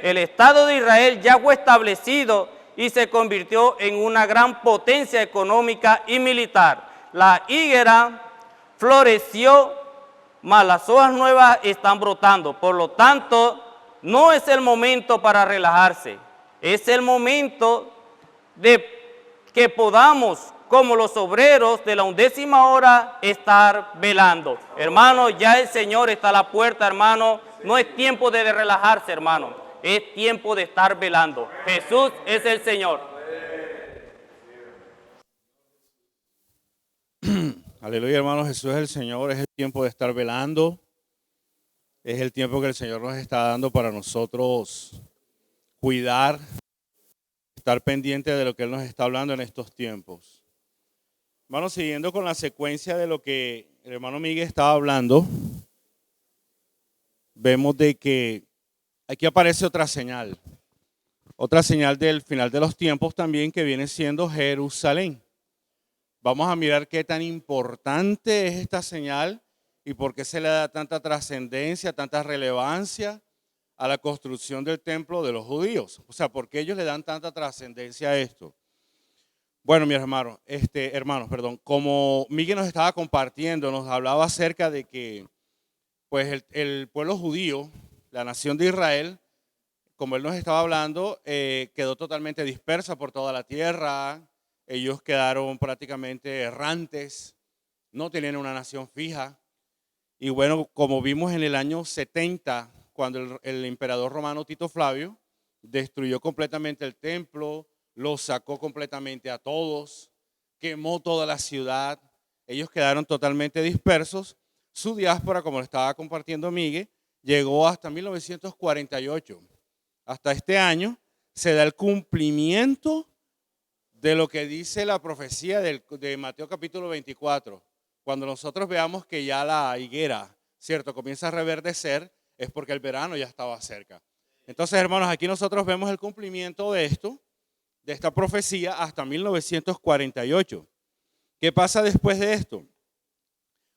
El Estado de Israel ya fue establecido y se convirtió en una gran potencia económica y militar. La higuera floreció, mas las hojas nuevas están brotando. Por lo tanto, no es el momento para relajarse, es el momento de que podamos, como los obreros de la 11ª hora, estar velando. Hermano, ya el Señor está a la puerta, hermano. No es tiempo de relajarse, hermano. Es tiempo de estar velando. Jesús es el Señor. Aleluya, hermano. Jesús es el Señor. Es el tiempo de estar velando. Es el tiempo que el Señor nos está dando para nosotros cuidar, estar pendiente de lo que Él nos está hablando en estos tiempos. Hermano, siguiendo con la secuencia de lo que el hermano Miguel estaba hablando, vemos de que aquí aparece otra señal del final de los tiempos también, que viene siendo Jerusalén. Vamos a mirar qué tan importante es esta señal y por qué se le da tanta trascendencia, tanta relevancia a la construcción del templo de los judíos. O sea, ¿por qué ellos le dan tanta trascendencia a esto? Bueno, mis hermanos, como Miguel nos estaba compartiendo, nos hablaba acerca de que pues el pueblo judío, la nación de Israel, como él nos estaba hablando, quedó totalmente dispersa por toda la tierra. Ellos quedaron prácticamente errantes, no tenían una nación fija. Y bueno, como vimos en el año 70, cuando el emperador romano Tito Flavio destruyó completamente el templo, lo sacó completamente a todos, quemó toda la ciudad, ellos quedaron totalmente dispersos. Su diáspora, como lo estaba compartiendo Miguel, llegó hasta 1948. Hasta este año se da el cumplimiento de lo que dice la profecía de Mateo capítulo 24. Cuando nosotros veamos que ya la higuera, ¿cierto?, comienza a reverdecer, es porque el verano ya estaba cerca. Entonces, hermanos, aquí nosotros vemos el cumplimiento de esto, de esta profecía, hasta 1948. ¿Qué pasa después de esto?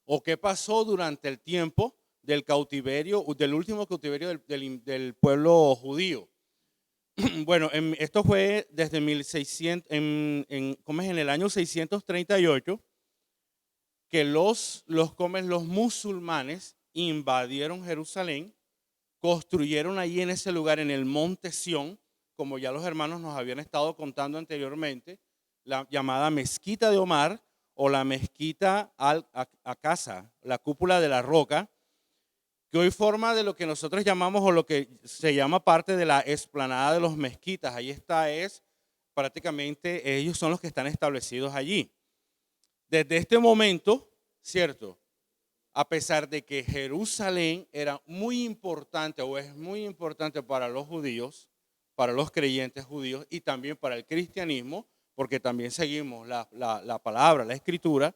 ¿O qué pasó durante el tiempo del cautiverio, del último cautiverio del pueblo judío? Bueno, esto fue desde 1600, en el año 638, que los musulmanes invadieron Jerusalén, construyeron allí en ese lugar, en el monte Sión, como ya los hermanos nos habían estado contando anteriormente, la llamada Mezquita de Omar o la Mezquita al-Aqsa, la cúpula de la roca, que hoy forma de lo que nosotros llamamos o lo que se llama parte de la explanada de los mezquitas. Ahí está, prácticamente ellos son los que están establecidos allí. Desde este momento, ¿cierto?, a pesar de que Jerusalén era muy importante o es muy importante para los judíos, para los creyentes judíos y también para el cristianismo, porque también seguimos la palabra, la escritura,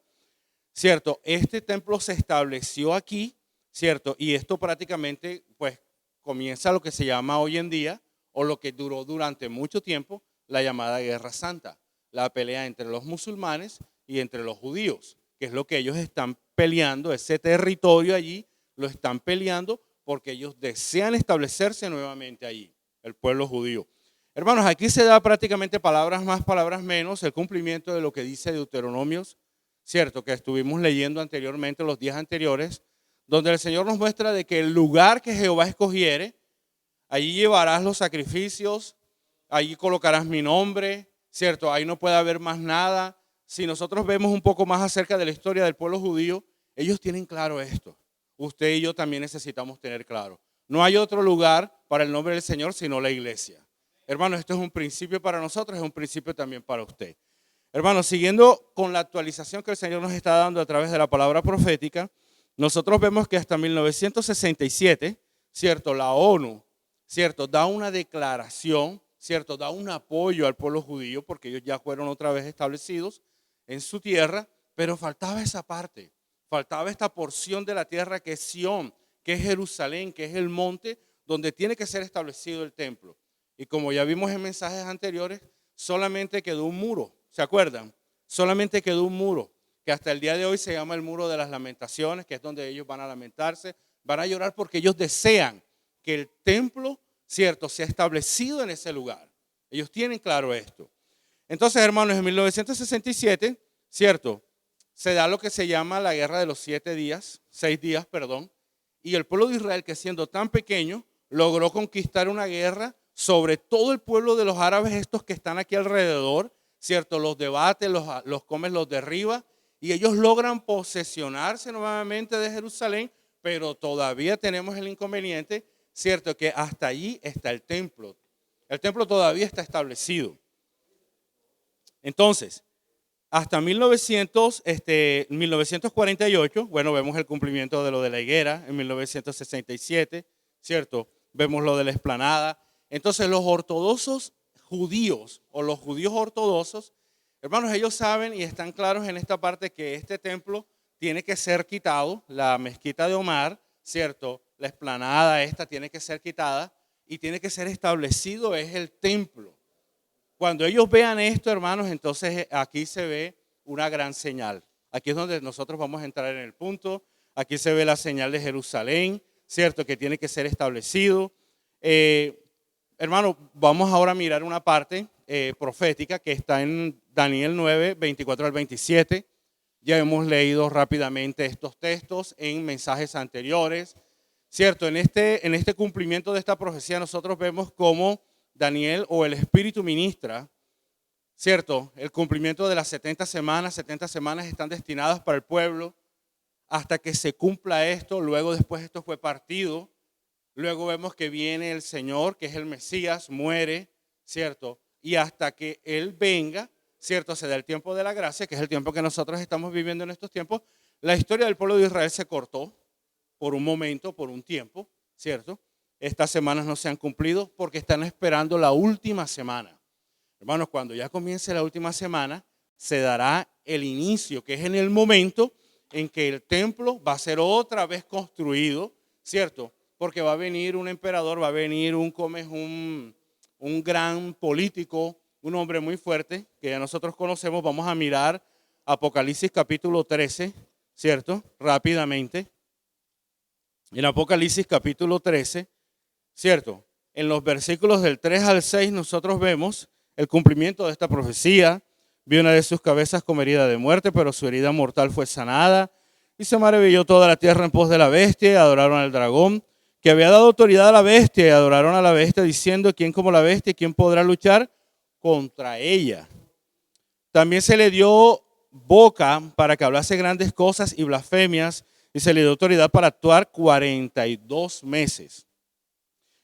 ¿cierto? Este templo se estableció aquí, ¿cierto? Y esto prácticamente pues comienza lo que se llama hoy en día, o lo que duró durante mucho tiempo, la llamada Guerra Santa, la pelea entre los musulmanes y entre los judíos, que es lo que ellos están peleando, ese territorio allí lo están peleando porque ellos desean establecerse nuevamente allí, el pueblo judío. Hermanos, aquí se da prácticamente palabras más, palabras menos, el cumplimiento de lo que dice Deuteronomios, ¿cierto?, que estuvimos leyendo anteriormente, los días anteriores, donde el Señor nos muestra de que el lugar que Jehová escogiere, allí llevarás los sacrificios, allí colocarás mi nombre, ¿cierto? Ahí no puede haber más nada. Si nosotros vemos un poco más acerca de la historia del pueblo judío, ellos tienen claro esto. Usted y yo también necesitamos tener claro. No hay otro lugar para el nombre del Señor sino la iglesia. Hermanos, esto es un principio para nosotros, es un principio también para usted. Hermanos, siguiendo con la actualización que el Señor nos está dando a través de la palabra profética, nosotros vemos que hasta 1967, ¿cierto?, la ONU, ¿cierto?, da una declaración, ¿cierto?, da un apoyo al pueblo judío porque ellos ya fueron otra vez establecidos en su tierra, pero faltaba esa parte, faltaba esta porción de la tierra que es Sión, que es Jerusalén, que es el monte donde tiene que ser establecido el templo. Y como ya vimos en mensajes anteriores, solamente quedó un muro, ¿se acuerdan? Solamente quedó un muro, que hasta el día de hoy se llama el muro de las lamentaciones, que es donde ellos van a lamentarse, van a llorar porque ellos desean que el templo, ¿cierto?, sea establecido en ese lugar. Ellos tienen claro esto. Entonces, hermanos, en 1967, ¿cierto?, se da lo que se llama la guerra de los 6 días, y el pueblo de Israel, que siendo tan pequeño, logró conquistar una guerra sobre todo el pueblo de los árabes, estos que están aquí alrededor, ¿cierto? Los debate, los come, los derriba, y ellos logran posesionarse nuevamente de Jerusalén, pero todavía tenemos el inconveniente, ¿cierto?, que hasta allí está el templo. El templo todavía está establecido. Entonces, hasta 1948, bueno, vemos el cumplimiento de lo de la higuera, en 1967, ¿cierto? Vemos lo de la explanada. Entonces, los ortodoxos judíos o los judíos ortodoxos, hermanos, ellos saben y están claros en esta parte que este templo tiene que ser quitado, la mezquita de Omar, ¿cierto? La explanada esta tiene que ser quitada y tiene que ser establecido, es el templo. Cuando ellos vean esto, hermanos, entonces aquí se ve una gran señal. Aquí es donde nosotros vamos a entrar en el punto. Aquí se ve la señal de Jerusalén, ¿cierto?, que tiene que ser establecido. Hermano, vamos ahora a mirar una parte profética que está en Daniel 9, 24 al 27. Ya hemos leído rápidamente estos textos en mensajes anteriores. ¿cierto? En este cumplimiento de esta profecía nosotros vemos cómo Daniel o el Espíritu ministra, ¿cierto? El cumplimiento de las 70 semanas están destinadas para el pueblo hasta que se cumpla esto. Luego después esto fue partido. Luego vemos que viene el Señor, que es el Mesías, muere, ¿cierto? Y hasta que Él venga, ¿cierto? Se da el tiempo de la gracia, que es el tiempo que nosotros estamos viviendo en estos tiempos. La historia del pueblo de Israel se cortó por un momento, por un tiempo, ¿cierto? Estas semanas no se han cumplido porque están esperando la última semana. Hermanos, cuando ya comience la última semana, se dará el inicio, que es en el momento en que el templo va a ser otra vez construido, ¿cierto? Porque va a venir un emperador, va a venir un gran político, un hombre muy fuerte, que ya nosotros conocemos. Vamos a mirar Apocalipsis capítulo 13, ¿cierto? Rápidamente. En Apocalipsis capítulo 13, ¿cierto? En los versículos del 3 al 6 nosotros vemos el cumplimiento de esta profecía. Vio una de sus cabezas como herida de muerte, pero su herida mortal fue sanada. Y se maravilló toda la tierra en pos de la bestia, y adoraron al dragón, que había dado autoridad a la bestia, y adoraron a la bestia, diciendo: ¿quién como la bestia? ¿Quién podrá luchar contra ella? También se le dio boca para que hablase grandes cosas y blasfemias, y se le dio autoridad para actuar 42 meses.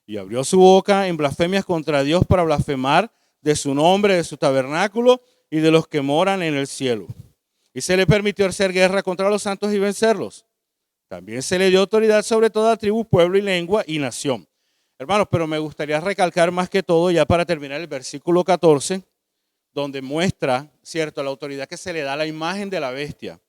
Y abrió su boca en blasfemias contra Dios para blasfemar de su nombre, de su tabernáculo y de los que moran en el cielo. Y se le permitió hacer guerra contra los santos y vencerlos. También se le dio autoridad sobre toda tribu, pueblo y lengua y nación. Hermanos, pero me gustaría recalcar más que todo, ya para terminar, el versículo 14, donde muestra, ¿cierto?, la autoridad que se le da a la imagen de la bestia.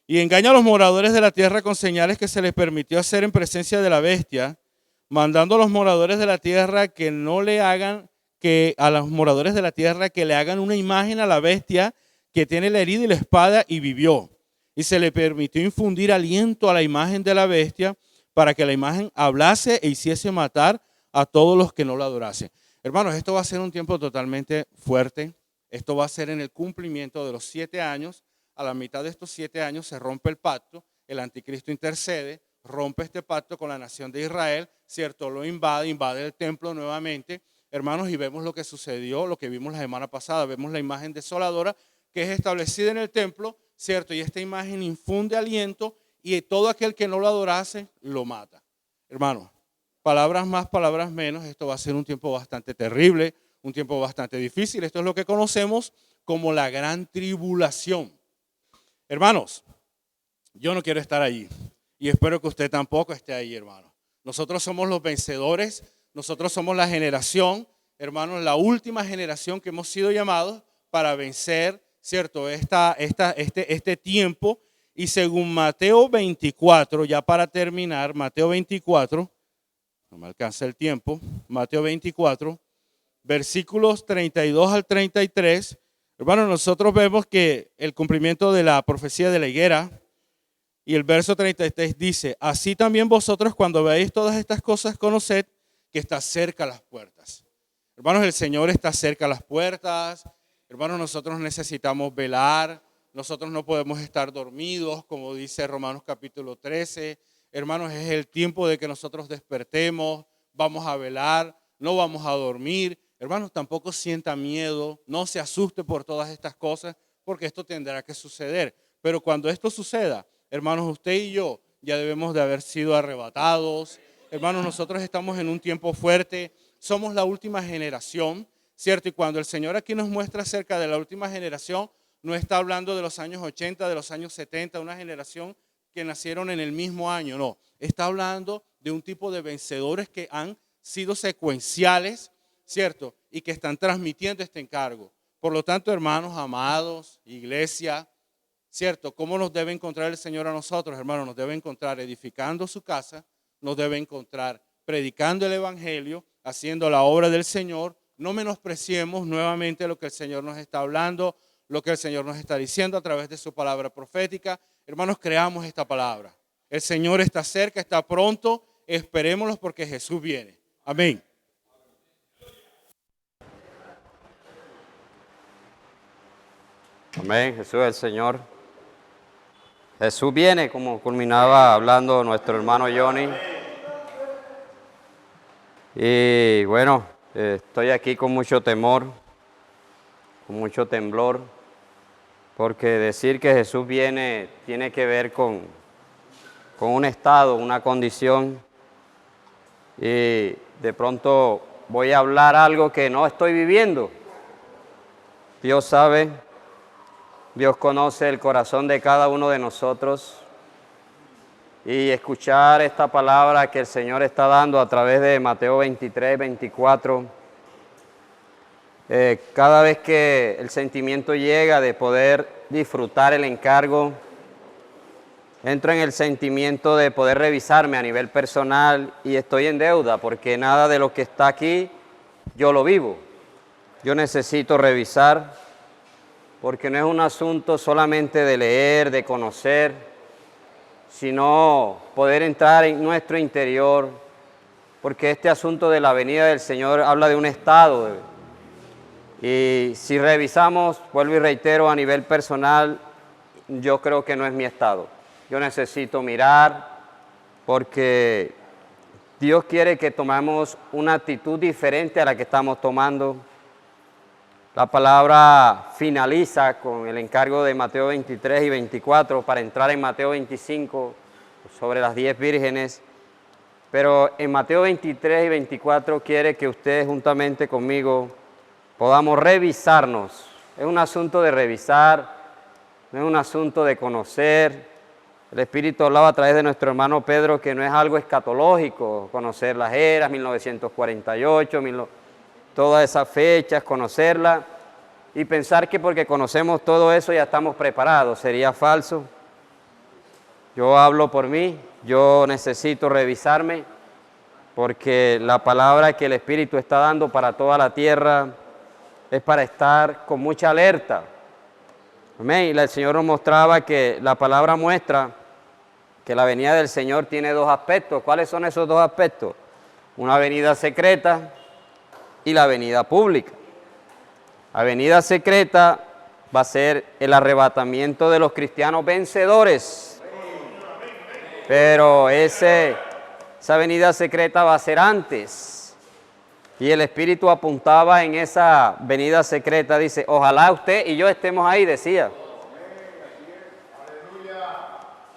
Y engaña a los moradores de la tierra con señales que se les permitió hacer en presencia de la bestia, mandando a los moradores de la tierra que no le hagan, que a los moradores de la tierra que le hagan una imagen a la bestia que tiene la herida y la espada y vivió. Y se le permitió infundir aliento a la imagen de la bestia para que la imagen hablase e hiciese matar a todos los que no la adorasen. Hermanos, esto va a ser un tiempo totalmente fuerte. Esto va a ser en el cumplimiento de los 7 años. A la mitad de estos 7 años se rompe el pacto. El anticristo intercede, rompe este pacto con la nación de Israel, ¿cierto? Lo invade el templo nuevamente. Hermanos, y vemos lo que sucedió, lo que vimos la semana pasada. Vemos la imagen desoladora que es establecida en el templo, ¿cierto? Y esta imagen infunde aliento y todo aquel que no lo adorase lo mata. Hermanos, palabras más, palabras menos, esto va a ser un tiempo bastante terrible, un tiempo bastante difícil. Esto es lo que conocemos como la gran tribulación. Hermanos, yo no quiero estar allí y espero que usted tampoco esté ahí, hermano. Nosotros somos los vencedores, nosotros somos la generación, hermanos, la última generación que hemos sido llamados para vencer, ¿cierto? Este tiempo. Y según Mateo 24, ya para terminar, Mateo 24, no me alcanza el tiempo, Mateo 24, versículos 32 al 33, hermanos, nosotros vemos que el cumplimiento de la profecía de la higuera, y el verso 33 dice: así también vosotros cuando veáis todas estas cosas, conoced que está cerca las puertas. Hermanos, el Señor está cerca a las puertas. Hermanos, nosotros necesitamos velar, nosotros no podemos estar dormidos, como dice Romanos capítulo 13. Hermanos, es el tiempo de que nosotros despertemos, vamos a velar, no vamos a dormir. Hermanos, tampoco sienta miedo, no se asuste por todas estas cosas, porque esto tendrá que suceder. Pero cuando esto suceda, hermanos, usted y yo ya debemos de haber sido arrebatados. Hermanos, nosotros estamos en un tiempo fuerte, somos la última generación, ¿cierto? Y cuando el Señor aquí nos muestra acerca de la última generación, no está hablando de los años 80, de los años 70, una generación que nacieron en el mismo año, no. Está hablando de un tipo de vencedores que han sido secuenciales, ¿cierto? Y que están transmitiendo este encargo. Por lo tanto, hermanos amados, iglesia, ¿cierto? ¿Cómo nos debe encontrar el Señor a nosotros, hermanos? Nos debe encontrar edificando su casa, nos debe encontrar predicando el evangelio, haciendo la obra del Señor. No menospreciemos nuevamente lo que el Señor nos está hablando, lo que el Señor nos está diciendo a través de su palabra profética. Hermanos, creamos esta palabra. El Señor está cerca, está pronto. Esperémoslo porque Jesús viene. Amén. Amén. Jesús es el Señor. Jesús viene, como culminaba hablando nuestro hermano Johnny. Y bueno, estoy aquí con mucho temor, con mucho temblor, porque decir que Jesús viene tiene que ver con un estado, una condición, y de pronto voy a hablar algo que no estoy viviendo. Dios sabe, Dios conoce el corazón de cada uno de nosotros, y escuchar esta palabra que el Señor está dando a través de Mateo 23, 24, cada vez que el sentimiento llega de poder disfrutar el encargo, entro en el sentimiento de poder revisarme a nivel personal y estoy en deuda porque nada de lo que está aquí yo lo vivo. Yo necesito revisar porque no es un asunto solamente de leer, de conocer, sino poder entrar en nuestro interior, porque este asunto de la venida del Señor habla de un estado. Y si revisamos, vuelvo y reitero, a nivel personal, yo creo que no es mi estado. Yo necesito mirar, porque Dios quiere que tomemos una actitud diferente a la que estamos tomando. La palabra finaliza con el encargo de Mateo 23 y 24 para entrar en Mateo 25 sobre las 10 vírgenes. Pero en Mateo 23 y 24 quiere que ustedes juntamente conmigo podamos revisarnos. Es un asunto de revisar, no es un asunto de conocer. El Espíritu hablaba a través de nuestro hermano Pedro que no es algo escatológico, conocer las eras, 1948, todas esas fechas, conocerlas y pensar que porque conocemos todo eso ya estamos preparados, sería falso. Yo hablo por mí, yo necesito revisarme porque la palabra que el Espíritu está dando para toda la tierra es para estar con mucha alerta. Amén. Y el Señor nos mostraba que la palabra muestra que la venida del Señor tiene dos aspectos. ¿Cuáles son esos dos aspectos? Una venida secreta y la venida pública. La venida secreta va a ser el arrebatamiento de los cristianos vencedores. Pero esa venida secreta va a ser antes. Y el Espíritu apuntaba en esa venida secreta, dice, ojalá usted y yo estemos ahí, decía.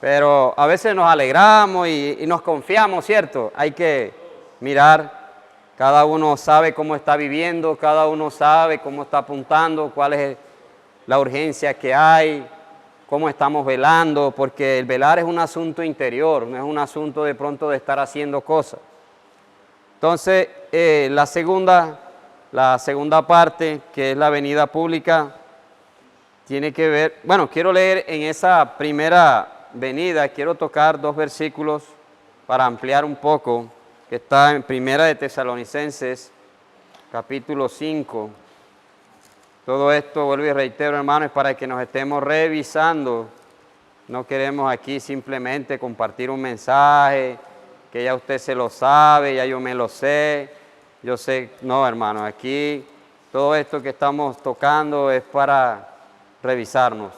Pero a veces nos alegramos y nos confiamos, ¿cierto? Hay que mirar. Cada uno sabe cómo está viviendo, cada uno sabe cómo está apuntando, cuál es la urgencia que hay, cómo estamos velando, porque el velar es un asunto interior, no es un asunto de pronto de estar haciendo cosas. Entonces, la segunda parte, que es la venida pública, tiene que ver, bueno, quiero leer en esa primera venida, quiero tocar 2 versículos para ampliar un poco, que está en Primera de Tesalonicenses, capítulo 5. Todo esto, vuelvo y reitero, hermanos, es para que nos estemos revisando. No queremos aquí simplemente compartir un mensaje, que ya usted se lo sabe, ya yo me lo sé. Yo sé, no, hermanos, aquí todo esto que estamos tocando es para revisarnos.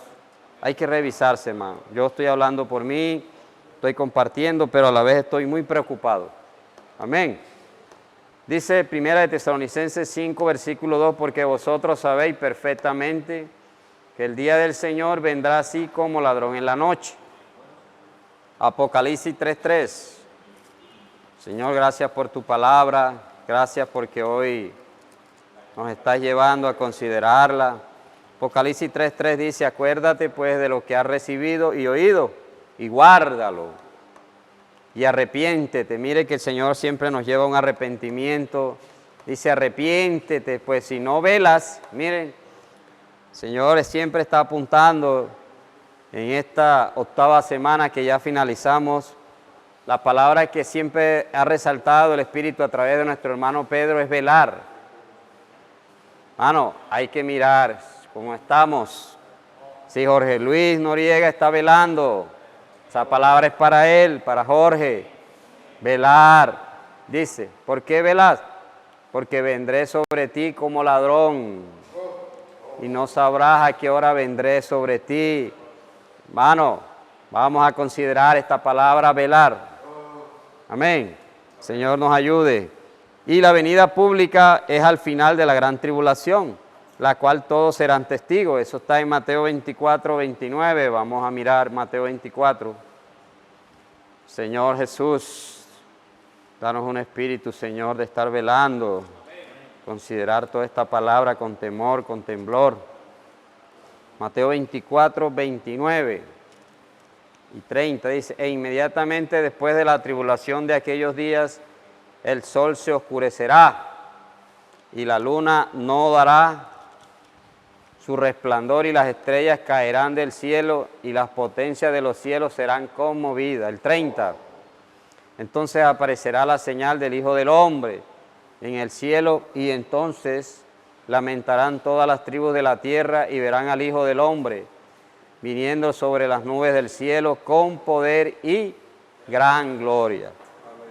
Hay que revisarse, hermano. Yo estoy hablando por mí, estoy compartiendo, pero a la vez estoy muy preocupado. Amén. Dice Primera de Tesalonicenses 5, versículo 2, porque vosotros sabéis perfectamente que el día del Señor vendrá así como ladrón en la noche. Apocalipsis 3:3. Señor, gracias por tu palabra, gracias porque hoy nos estás llevando a considerarla. Apocalipsis 3:3 dice, acuérdate pues de lo que has recibido y oído y guárdalo. Y arrepiéntete. Mire que el Señor siempre nos lleva a un arrepentimiento. Dice, arrepiéntete, pues si no velas, miren, el Señor siempre está apuntando en esta 8ª semana que ya finalizamos. La palabra que siempre ha resaltado el Espíritu a través de nuestro hermano Pedro es velar. Hermano, hay que mirar cómo estamos. Si Jorge Luis Noriega está velando, esa palabra es para él, para Jorge. Velar. Dice, ¿por qué velas? Porque vendré sobre ti como ladrón y no sabrás a qué hora vendré sobre ti. Hermano, vamos a considerar esta palabra velar. Amén. Señor nos ayude. Y la venida pública es al final de la gran tribulación, la cual todos serán testigos. Eso está en Mateo 24, 29. Vamos a mirar Mateo 24. Señor Jesús, danos un espíritu, Señor, de estar velando, considerar toda esta palabra con temor, con temblor. Mateo 24, 29 y 30 dice, e inmediatamente después de la tribulación de aquellos días, el sol se oscurecerá y la luna no dará su resplandor y las estrellas caerán del cielo y las potencias de los cielos serán conmovidas. El 30, entonces aparecerá la señal del Hijo del Hombre en el cielo y entonces lamentarán todas las tribus de la tierra y verán al Hijo del Hombre viniendo sobre las nubes del cielo con poder y gran gloria.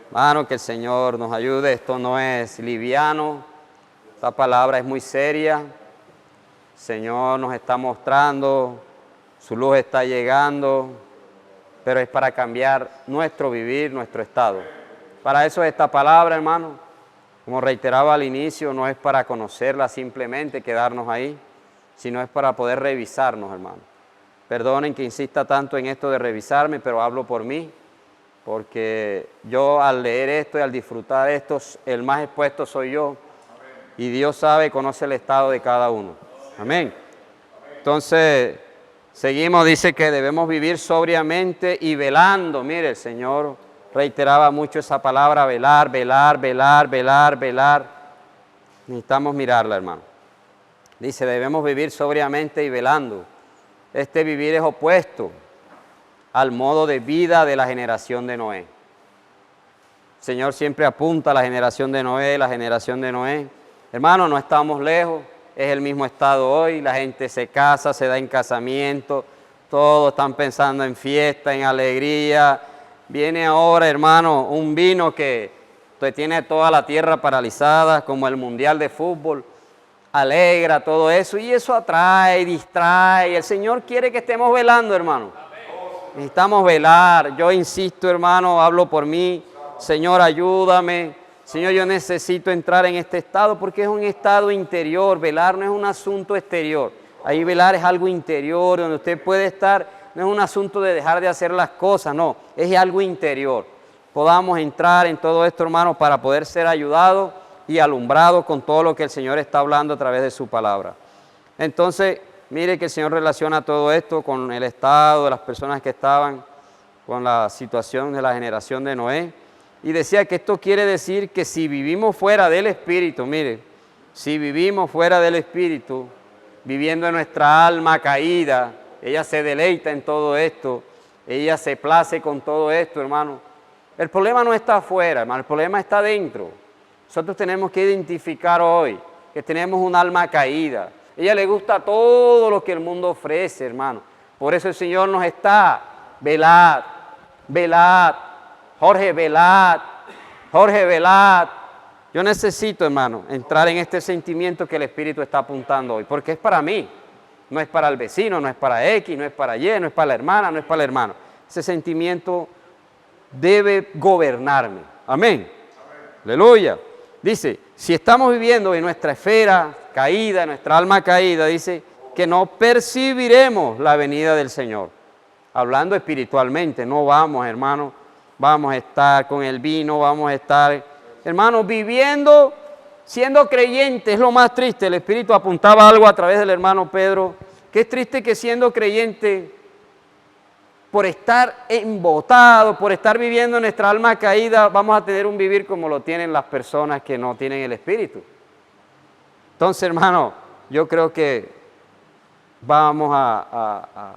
Hermano, que el Señor nos ayude. Esto no es liviano, esta palabra es muy seria. El Señor nos está mostrando, su luz está llegando, pero es para cambiar nuestro vivir, nuestro estado. Para eso es esta palabra, hermano. Como reiteraba al inicio, no es para conocerla simplemente, quedarnos ahí, sino es para poder revisarnos, hermano. Perdonen que insista tanto en esto de revisarme, pero hablo por mí, porque yo al leer esto y al disfrutar esto, el más expuesto soy yo, y Dios sabe, conoce el estado de cada uno. Amén. Entonces, seguimos, dice que debemos vivir sobriamente y velando. Mire, el Señor reiteraba mucho esa palabra, velar, velar, velar, velar, velar. Necesitamos mirarla, hermano. Dice, debemos vivir sobriamente y velando. Este vivir es opuesto al modo de vida de la generación de Noé. El Señor siempre apunta a la generación de Noé, la generación de Noé. Hermano, no estamos lejos, es el mismo estado hoy, la gente se casa, se da en casamiento, todos están pensando en fiesta, en alegría. Viene ahora, hermano, un vino que tiene toda la tierra paralizada, como el Mundial de Fútbol. Alegra todo eso y eso atrae, distrae. El Señor quiere que estemos velando, hermano. Necesitamos velar. Yo insisto, hermano, hablo por mí. Señor, ayúdame. Señor, yo necesito entrar en este estado porque es un estado interior. Velar no es un asunto exterior. Ahí velar es algo interior, donde usted puede estar. No es un asunto de dejar de hacer las cosas, no. Es algo interior. Podamos entrar en todo esto, hermano, para poder ser ayudados y alumbrado con todo lo que el Señor está hablando a través de su palabra. Entonces, mire que el Señor relaciona todo esto con el estado de las personas que estaban, con la situación de la generación de Noé, y decía que esto quiere decir que si vivimos fuera del Espíritu, mire, si vivimos fuera del Espíritu, viviendo en nuestra alma caída, ella se deleita en todo esto, ella se place con todo esto, hermano. El problema no está afuera, hermano, el problema está dentro. Nosotros tenemos que identificar hoy que tenemos un alma caída. A ella le gusta todo lo que el mundo ofrece, hermano. Por eso el Señor nos está, velad, velad, Jorge, velad, Jorge, velad. Yo necesito, hermano, entrar en este sentimiento que el Espíritu está apuntando hoy, porque es para mí. No es para el vecino, no es para X, no es para Y, no es para la hermana, no es para el hermano. Ese sentimiento debe gobernarme. Amén. Aleluya. Dice, si estamos viviendo en nuestra esfera caída, en nuestra alma caída, dice que no percibiremos la venida del Señor. Hablando espiritualmente, no vamos, hermano, vamos a estar con el vino, vamos a estar, hermano, viviendo, siendo creyentes. Es lo más triste. El Espíritu apuntaba algo a través del hermano Pedro, que es triste que siendo creyente, por estar embotado, por estar viviendo nuestra alma caída, vamos a tener un vivir como lo tienen las personas que no tienen el Espíritu. Entonces, hermano, yo creo que vamos a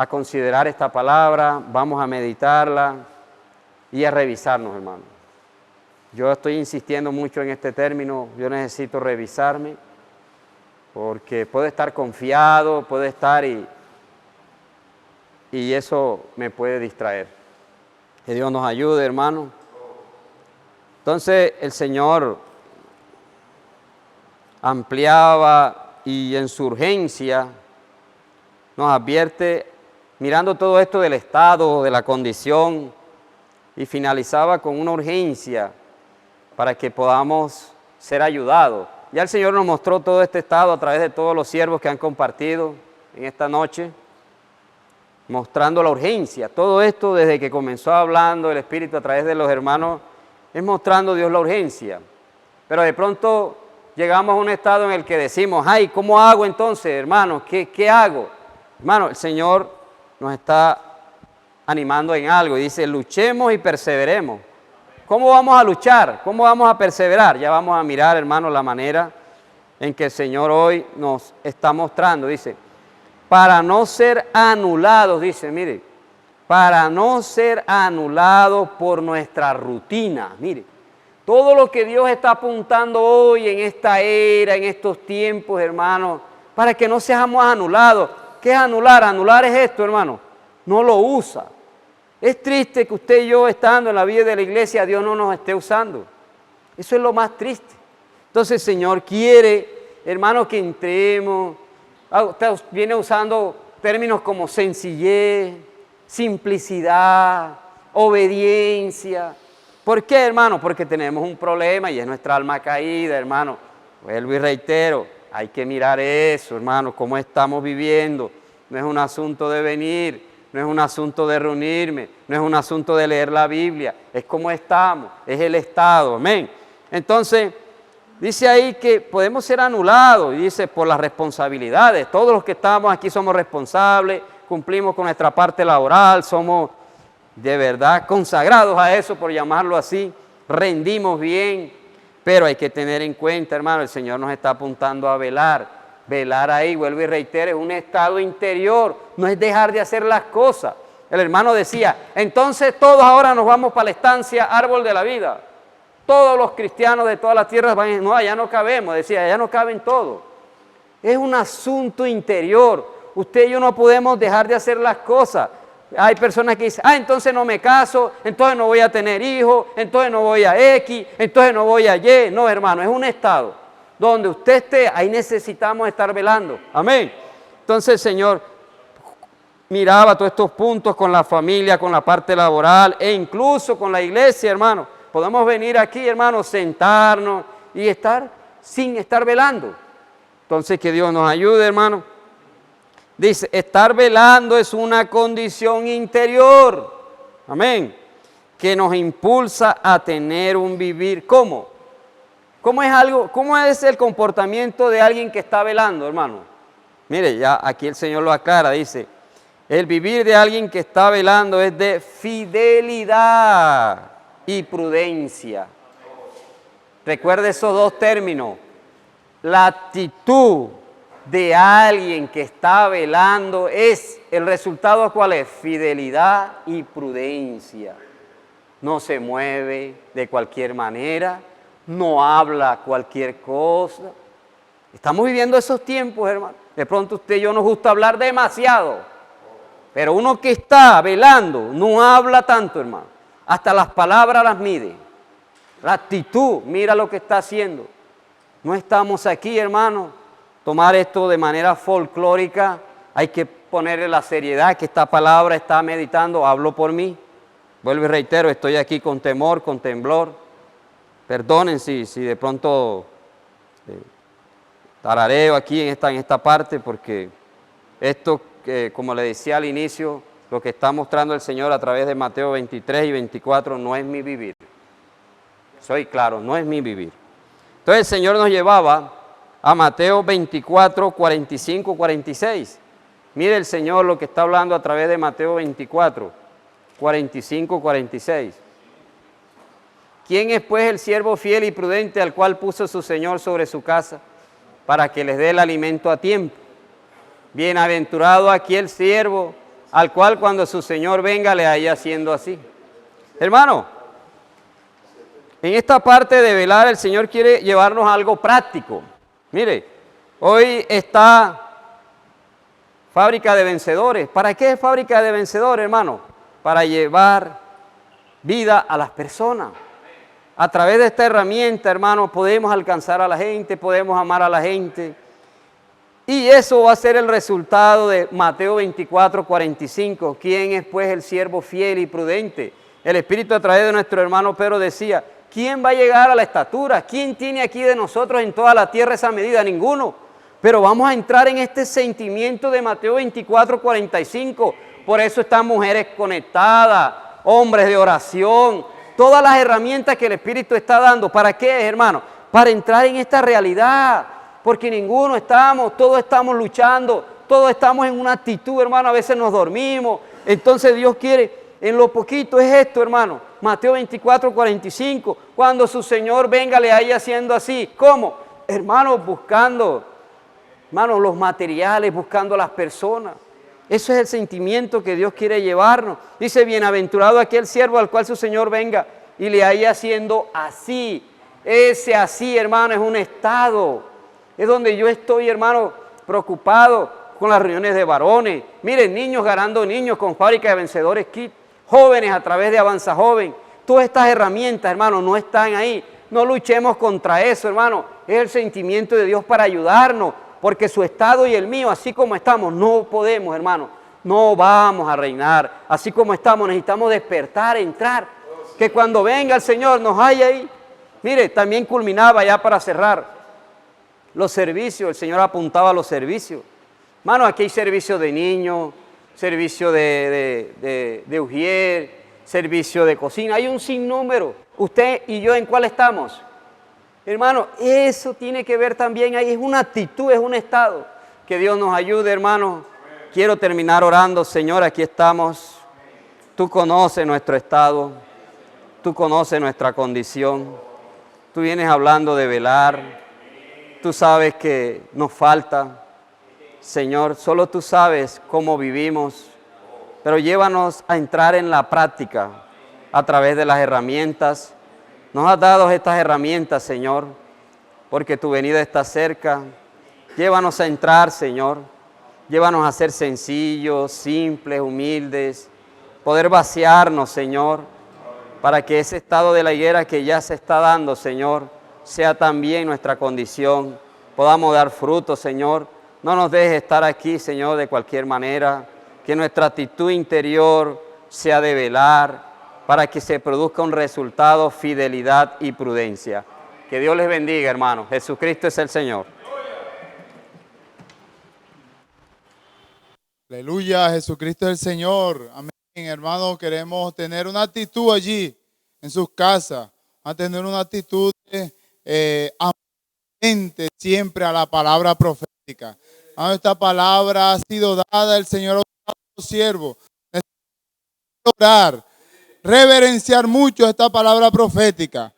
considerar esta palabra, vamos a meditarla y a revisarnos, hermano. Yo estoy insistiendo mucho en este término, yo necesito revisarme, porque puedo estar confiado, puedo estar y eso me puede distraer. Que Dios nos ayude, hermano. Entonces el Señor ampliaba y en su urgencia nos advierte, mirando todo esto del estado, de la condición, y finalizaba con una urgencia para que podamos ser ayudados. Ya el Señor nos mostró todo este estado a través de todos los siervos que han compartido en esta noche, mostrando la urgencia. Todo esto desde que comenzó hablando el Espíritu a través de los hermanos, es mostrando Dios la urgencia. Pero de pronto llegamos a un estado en el que decimos, ay, ¿cómo hago entonces, hermanos? ¿Qué hago? Hermano, el Señor nos está animando en algo y dice, luchemos y perseveremos. ¿Cómo vamos a luchar? ¿Cómo vamos a perseverar? Ya vamos a mirar, hermano, la manera en que el Señor hoy nos está mostrando. Dice, para no ser anulados, dice, mire, para no ser anulados por nuestra rutina. Mire, todo lo que Dios está apuntando hoy en esta era, en estos tiempos, hermano, para que no seamos anulados. ¿Qué es anular? Anular es esto, hermano, no lo usa. Es triste que usted y yo, estando en la vida de la iglesia, Dios no nos esté usando. Eso es lo más triste. Entonces el Señor quiere, hermano, que entremos. Usted viene usando términos como sencillez, simplicidad, obediencia. ¿Por qué, hermano? Porque tenemos un problema y es nuestra alma caída, hermano. Vuelvo y reitero, hay que mirar eso, hermano, cómo estamos viviendo. No es un asunto de venir, no es un asunto de reunirme, no es un asunto de leer la Biblia, es cómo estamos, es el estado, amén. Entonces, dice ahí que podemos ser anulados, y dice por las responsabilidades. Todos los que estamos aquí somos responsables, cumplimos con nuestra parte laboral, somos de verdad consagrados a eso, por llamarlo así, rendimos bien, pero hay que tener en cuenta, hermano, el Señor nos está apuntando a velar. Velar ahí, vuelvo y reitero, es un estado interior, no es dejar de hacer las cosas. El hermano decía, entonces todos ahora nos vamos para la estancia Árbol de la Vida. Todos los cristianos de todas las tierras van, no, allá no cabemos, decía, allá no caben todos. Es un asunto interior. Usted y yo no podemos dejar de hacer las cosas. Hay personas que dicen, entonces no me caso, entonces no voy a tener hijos, entonces no voy a X, entonces no voy a Y. No, hermano, es un estado. Donde usted esté, ahí necesitamos estar velando. Amén. Entonces el Señor miraba todos estos puntos con la familia, con la parte laboral e incluso con la iglesia, hermano. Podemos venir aquí, hermano, sentarnos y estar sin estar velando. Entonces que Dios nos ayude, hermano. Dice, estar velando es una condición interior. Amén. Que nos impulsa a tener un vivir. ¿Cómo? ¿Cómo es el comportamiento de alguien que está velando, hermano? Mire, ya aquí el Señor lo aclara, dice, el vivir de alguien que está velando es de fidelidad y prudencia. Recuerde esos dos términos. La actitud de alguien que está velando es, ¿el resultado cuál es? Fidelidad y prudencia. No se mueve de cualquier manera. No habla cualquier cosa. Estamos viviendo esos tiempos, hermano. De pronto usted y yo nos gusta hablar demasiado. Pero uno que está velando no habla tanto, hermano. Hasta las palabras las mide. La actitud, mira lo que está haciendo. No estamos aquí, hermano. Tomar esto de manera folclórica. Hay que ponerle la seriedad que esta palabra está meditando. Hablo por mí. Vuelvo y reitero, estoy aquí con temor, con temblor. Perdonen si de pronto tarareo aquí en esta parte, porque esto, como le decía al inicio, lo que está mostrando el Señor a través de Mateo 23 y 24 no es mi vivir. Soy claro, no es mi vivir. Entonces el Señor nos llevaba a Mateo 24, 45, 46. Mire el Señor lo que está hablando a través de Mateo 24, 45, 46. ¿Quién es pues el siervo fiel y prudente al cual puso su Señor sobre su casa para que les dé el alimento a tiempo? Bienaventurado aquel siervo al cual cuando su Señor venga le haya haciendo así. Hermano, en esta parte de velar el Señor quiere llevarnos a algo práctico. Mire, hoy está Fábrica de Vencedores. ¿Para qué es Fábrica de Vencedores, hermano? Para llevar vida a las personas. A través de esta herramienta, hermano, podemos alcanzar a la gente, podemos amar a la gente. Y eso va a ser el resultado de Mateo 24, 45. ¿Quién es pues el siervo fiel y prudente? El Espíritu a través de nuestro hermano Pedro decía, ¿Quién va a llegar a la estatura? ¿Quién tiene aquí de nosotros en toda la tierra esa medida? Ninguno. Pero vamos a entrar en este sentimiento de Mateo 24, 45. Por eso están mujeres conectadas, hombres de oración, todas las herramientas que el Espíritu está dando. ¿Para qué, hermano? Para entrar en esta realidad. Porque ninguno estamos, todos estamos luchando, todos estamos en una actitud, hermano. A veces nos dormimos. Entonces Dios quiere, en lo poquito es esto, hermano. Mateo 24, 45. Cuando su Señor venga, le haya haciendo así. ¿Cómo? Hermanos, buscando, hermanos, los materiales, buscando las personas. Eso es el sentimiento que Dios quiere llevarnos. Dice, bienaventurado aquel siervo al cual su Señor venga y le haya haciendo así. Ese así, hermano, es un estado. Es donde yo estoy, hermano, preocupado con las reuniones de varones. Miren, niños ganando niños con Fábrica de Vencedores Kit. Jóvenes a través de Avanza Joven. Todas estas herramientas, hermano, no están ahí. No luchemos contra eso, hermano. Es el sentimiento de Dios para ayudarnos. Porque su estado y el mío, así como estamos, no podemos, hermano. No vamos a reinar. Así como estamos, necesitamos despertar, entrar. Que cuando venga el Señor nos haya ahí. Mire, también culminaba ya para cerrar. Los servicios, el Señor apuntaba a los servicios. Hermano, aquí hay servicio de niños, servicio de ujier, servicio de cocina. Hay un sinnúmero. Usted y yo, ¿en cuál estamos? Hermano, eso tiene que ver también ahí. Es una actitud, es un estado. Que Dios nos ayude, hermano. Quiero terminar orando. Señor, aquí estamos. Tú conoces nuestro estado. Tú conoces nuestra condición. Tú vienes hablando de velar. Tú sabes que nos falta. Señor, solo tú sabes cómo vivimos. Pero llévanos a entrar en la práctica a través de las herramientas. Nos has dado estas herramientas, Señor, porque tu venida está cerca. Llévanos a entrar, Señor. Llévanos a ser sencillos, simples, humildes. Poder vaciarnos, Señor, para que ese estado de la higuera que ya se está dando, Señor, sea también nuestra condición. Podamos dar fruto, Señor. No nos dejes estar aquí, Señor, de cualquier manera. Que nuestra actitud interior sea de velar, para que se produzca un resultado, fidelidad y prudencia. Que Dios les bendiga, hermanos. Jesucristo es el Señor. Aleluya, Jesucristo es el Señor. Amén, hermanos. Queremos tener una actitud allí, en sus casas. A tener una actitud atenta siempre a la palabra profética. Esta palabra ha sido dada, el Señor a los siervos. Necesitamos orar, reverenciar mucho esta palabra profética.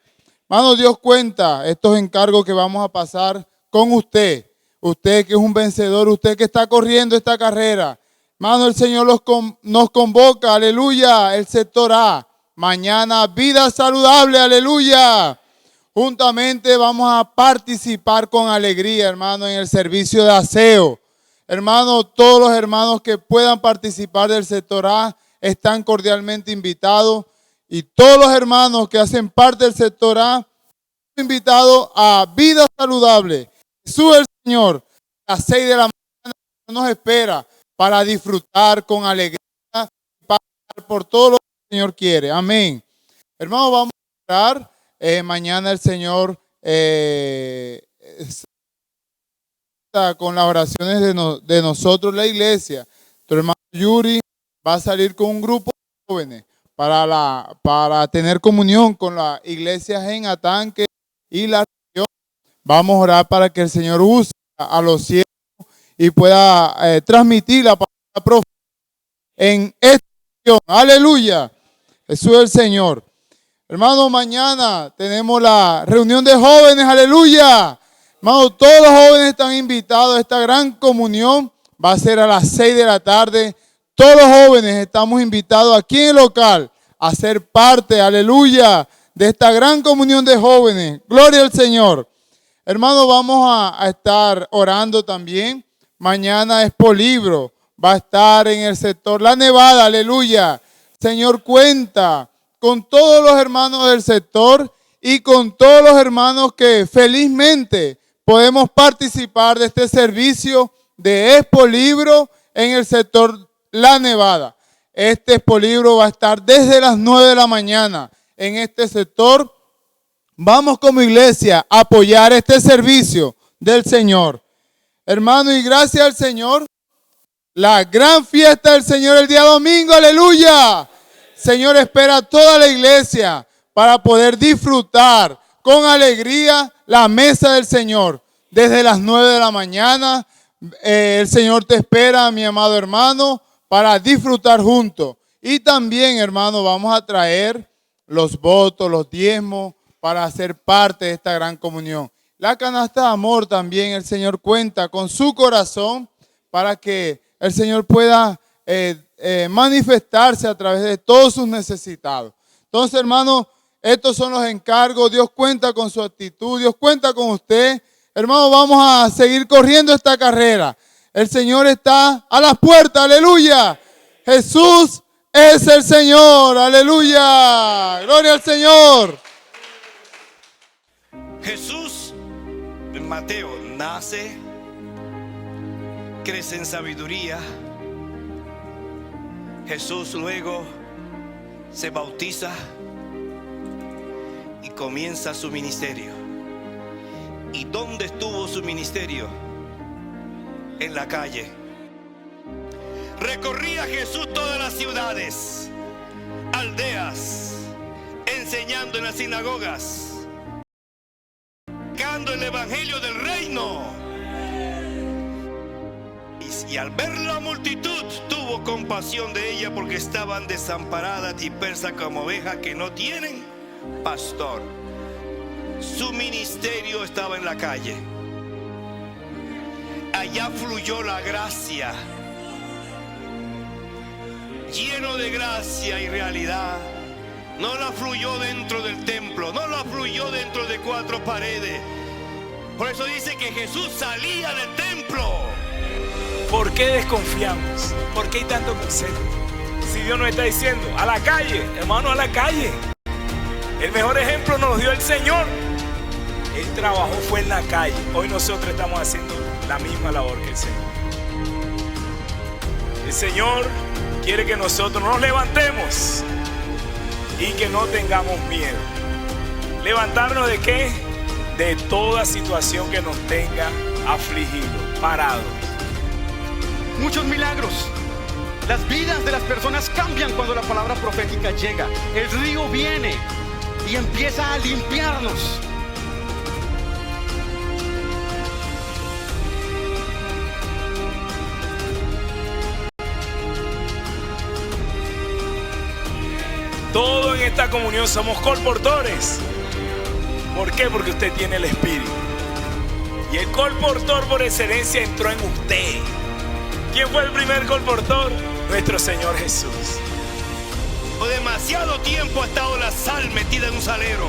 Hermano, Dios cuenta estos encargos que vamos a pasar con usted. Usted que es un vencedor, usted que está corriendo esta carrera. Hermano, el Señor nos convoca, aleluya, el sector A. Mañana, vida saludable, aleluya. Juntamente vamos a participar con alegría, hermano, en el servicio de aseo. Hermano, todos los hermanos que puedan participar del sector A están cordialmente invitados. Y todos los hermanos que hacen parte del sector A, invitados a vida saludable. Jesús el Señor, a las 6 de la mañana nos espera para disfrutar con alegría, para por todo lo que el Señor quiere. Amén. Hermanos, vamos a orar. Mañana el Señor está con las oraciones de nosotros, la iglesia. Tu hermano Yuri va a salir con un grupo de jóvenes para tener comunión con la iglesia en Atanque y la región. Vamos a orar para que el Señor use a los siervos y pueda transmitir la palabra profética en esta región. Aleluya. Jesús es el Señor. Hermano, mañana tenemos la reunión de jóvenes. Aleluya. Hermano, todos los jóvenes están invitados a esta gran comunión. Va a ser a las 6 de la tarde. Todos los jóvenes estamos invitados aquí en el local a ser parte, aleluya, de esta gran comunión de jóvenes. Gloria al Señor. Hermanos, vamos a estar orando también. Mañana Expo Libro va a estar en el sector La Nevada, aleluya. Señor, cuenta con todos los hermanos del sector y con todos los hermanos que felizmente podemos participar de este servicio de Expo Libro en el sector La Nevada. Este Expo Libro va a estar desde las 9 de la mañana en este sector vamos como iglesia a apoyar este servicio del Señor. Hermano, y gracias al Señor, la gran fiesta del Señor el día domingo, aleluya. Señor espera a toda la iglesia para poder disfrutar con alegría la mesa del Señor. Desde las 9 de la mañana, el Señor te espera, mi amado hermano, para disfrutar juntos. Y también, hermano, vamos a traer los votos, los diezmos, para ser parte de esta gran comunión. La canasta de amor también, el Señor cuenta con su corazón para que el Señor pueda manifestarse a través de todos sus necesitados. Entonces, hermano, estos son los encargos. Dios cuenta con su actitud, Dios cuenta con usted. Hermano, vamos a seguir corriendo esta carrera. El Señor está a las puertas, aleluya. Jesús es el Señor, aleluya. Gloria al Señor. Jesús, en Mateo, nace, crece en sabiduría. Jesús luego se bautiza y comienza su ministerio. ¿Y dónde estuvo su ministerio? En la calle. Recorría Jesús todas las ciudades, aldeas, enseñando en las sinagogas, predicando el evangelio del reino. Y al ver la multitud, tuvo compasión de ella porque estaban desamparadas, dispersas como ovejas que no tienen pastor. Su ministerio estaba en la calle. Allá fluyó la gracia, lleno de gracia y realidad. No la fluyó dentro del templo, no la fluyó dentro de cuatro paredes. Por eso dice que Jesús salía del templo. ¿Por qué desconfiamos? ¿Por qué hay tanto concepto? Si Dios nos está diciendo, a la calle, hermano, a la calle. El mejor ejemplo nos dio el Señor. Él trabajó fue en la calle. Hoy nosotros estamos haciendo la misma labor que el Señor. El Señor quiere que nosotros nos levantemos y que no tengamos miedo. ¿Levantarnos de qué? De toda situación que nos tenga afligidos, parados. Muchos milagros. Las vidas de las personas cambian cuando la palabra profética llega. El río viene y empieza a limpiarnos. Todos en esta comunión somos colportores. ¿Por qué? Porque usted tiene el Espíritu. Y el colportor por excelencia entró en usted. ¿Quién fue el primer colportor? Nuestro Señor Jesús. Por demasiado tiempo ha estado la sal metida en un salero.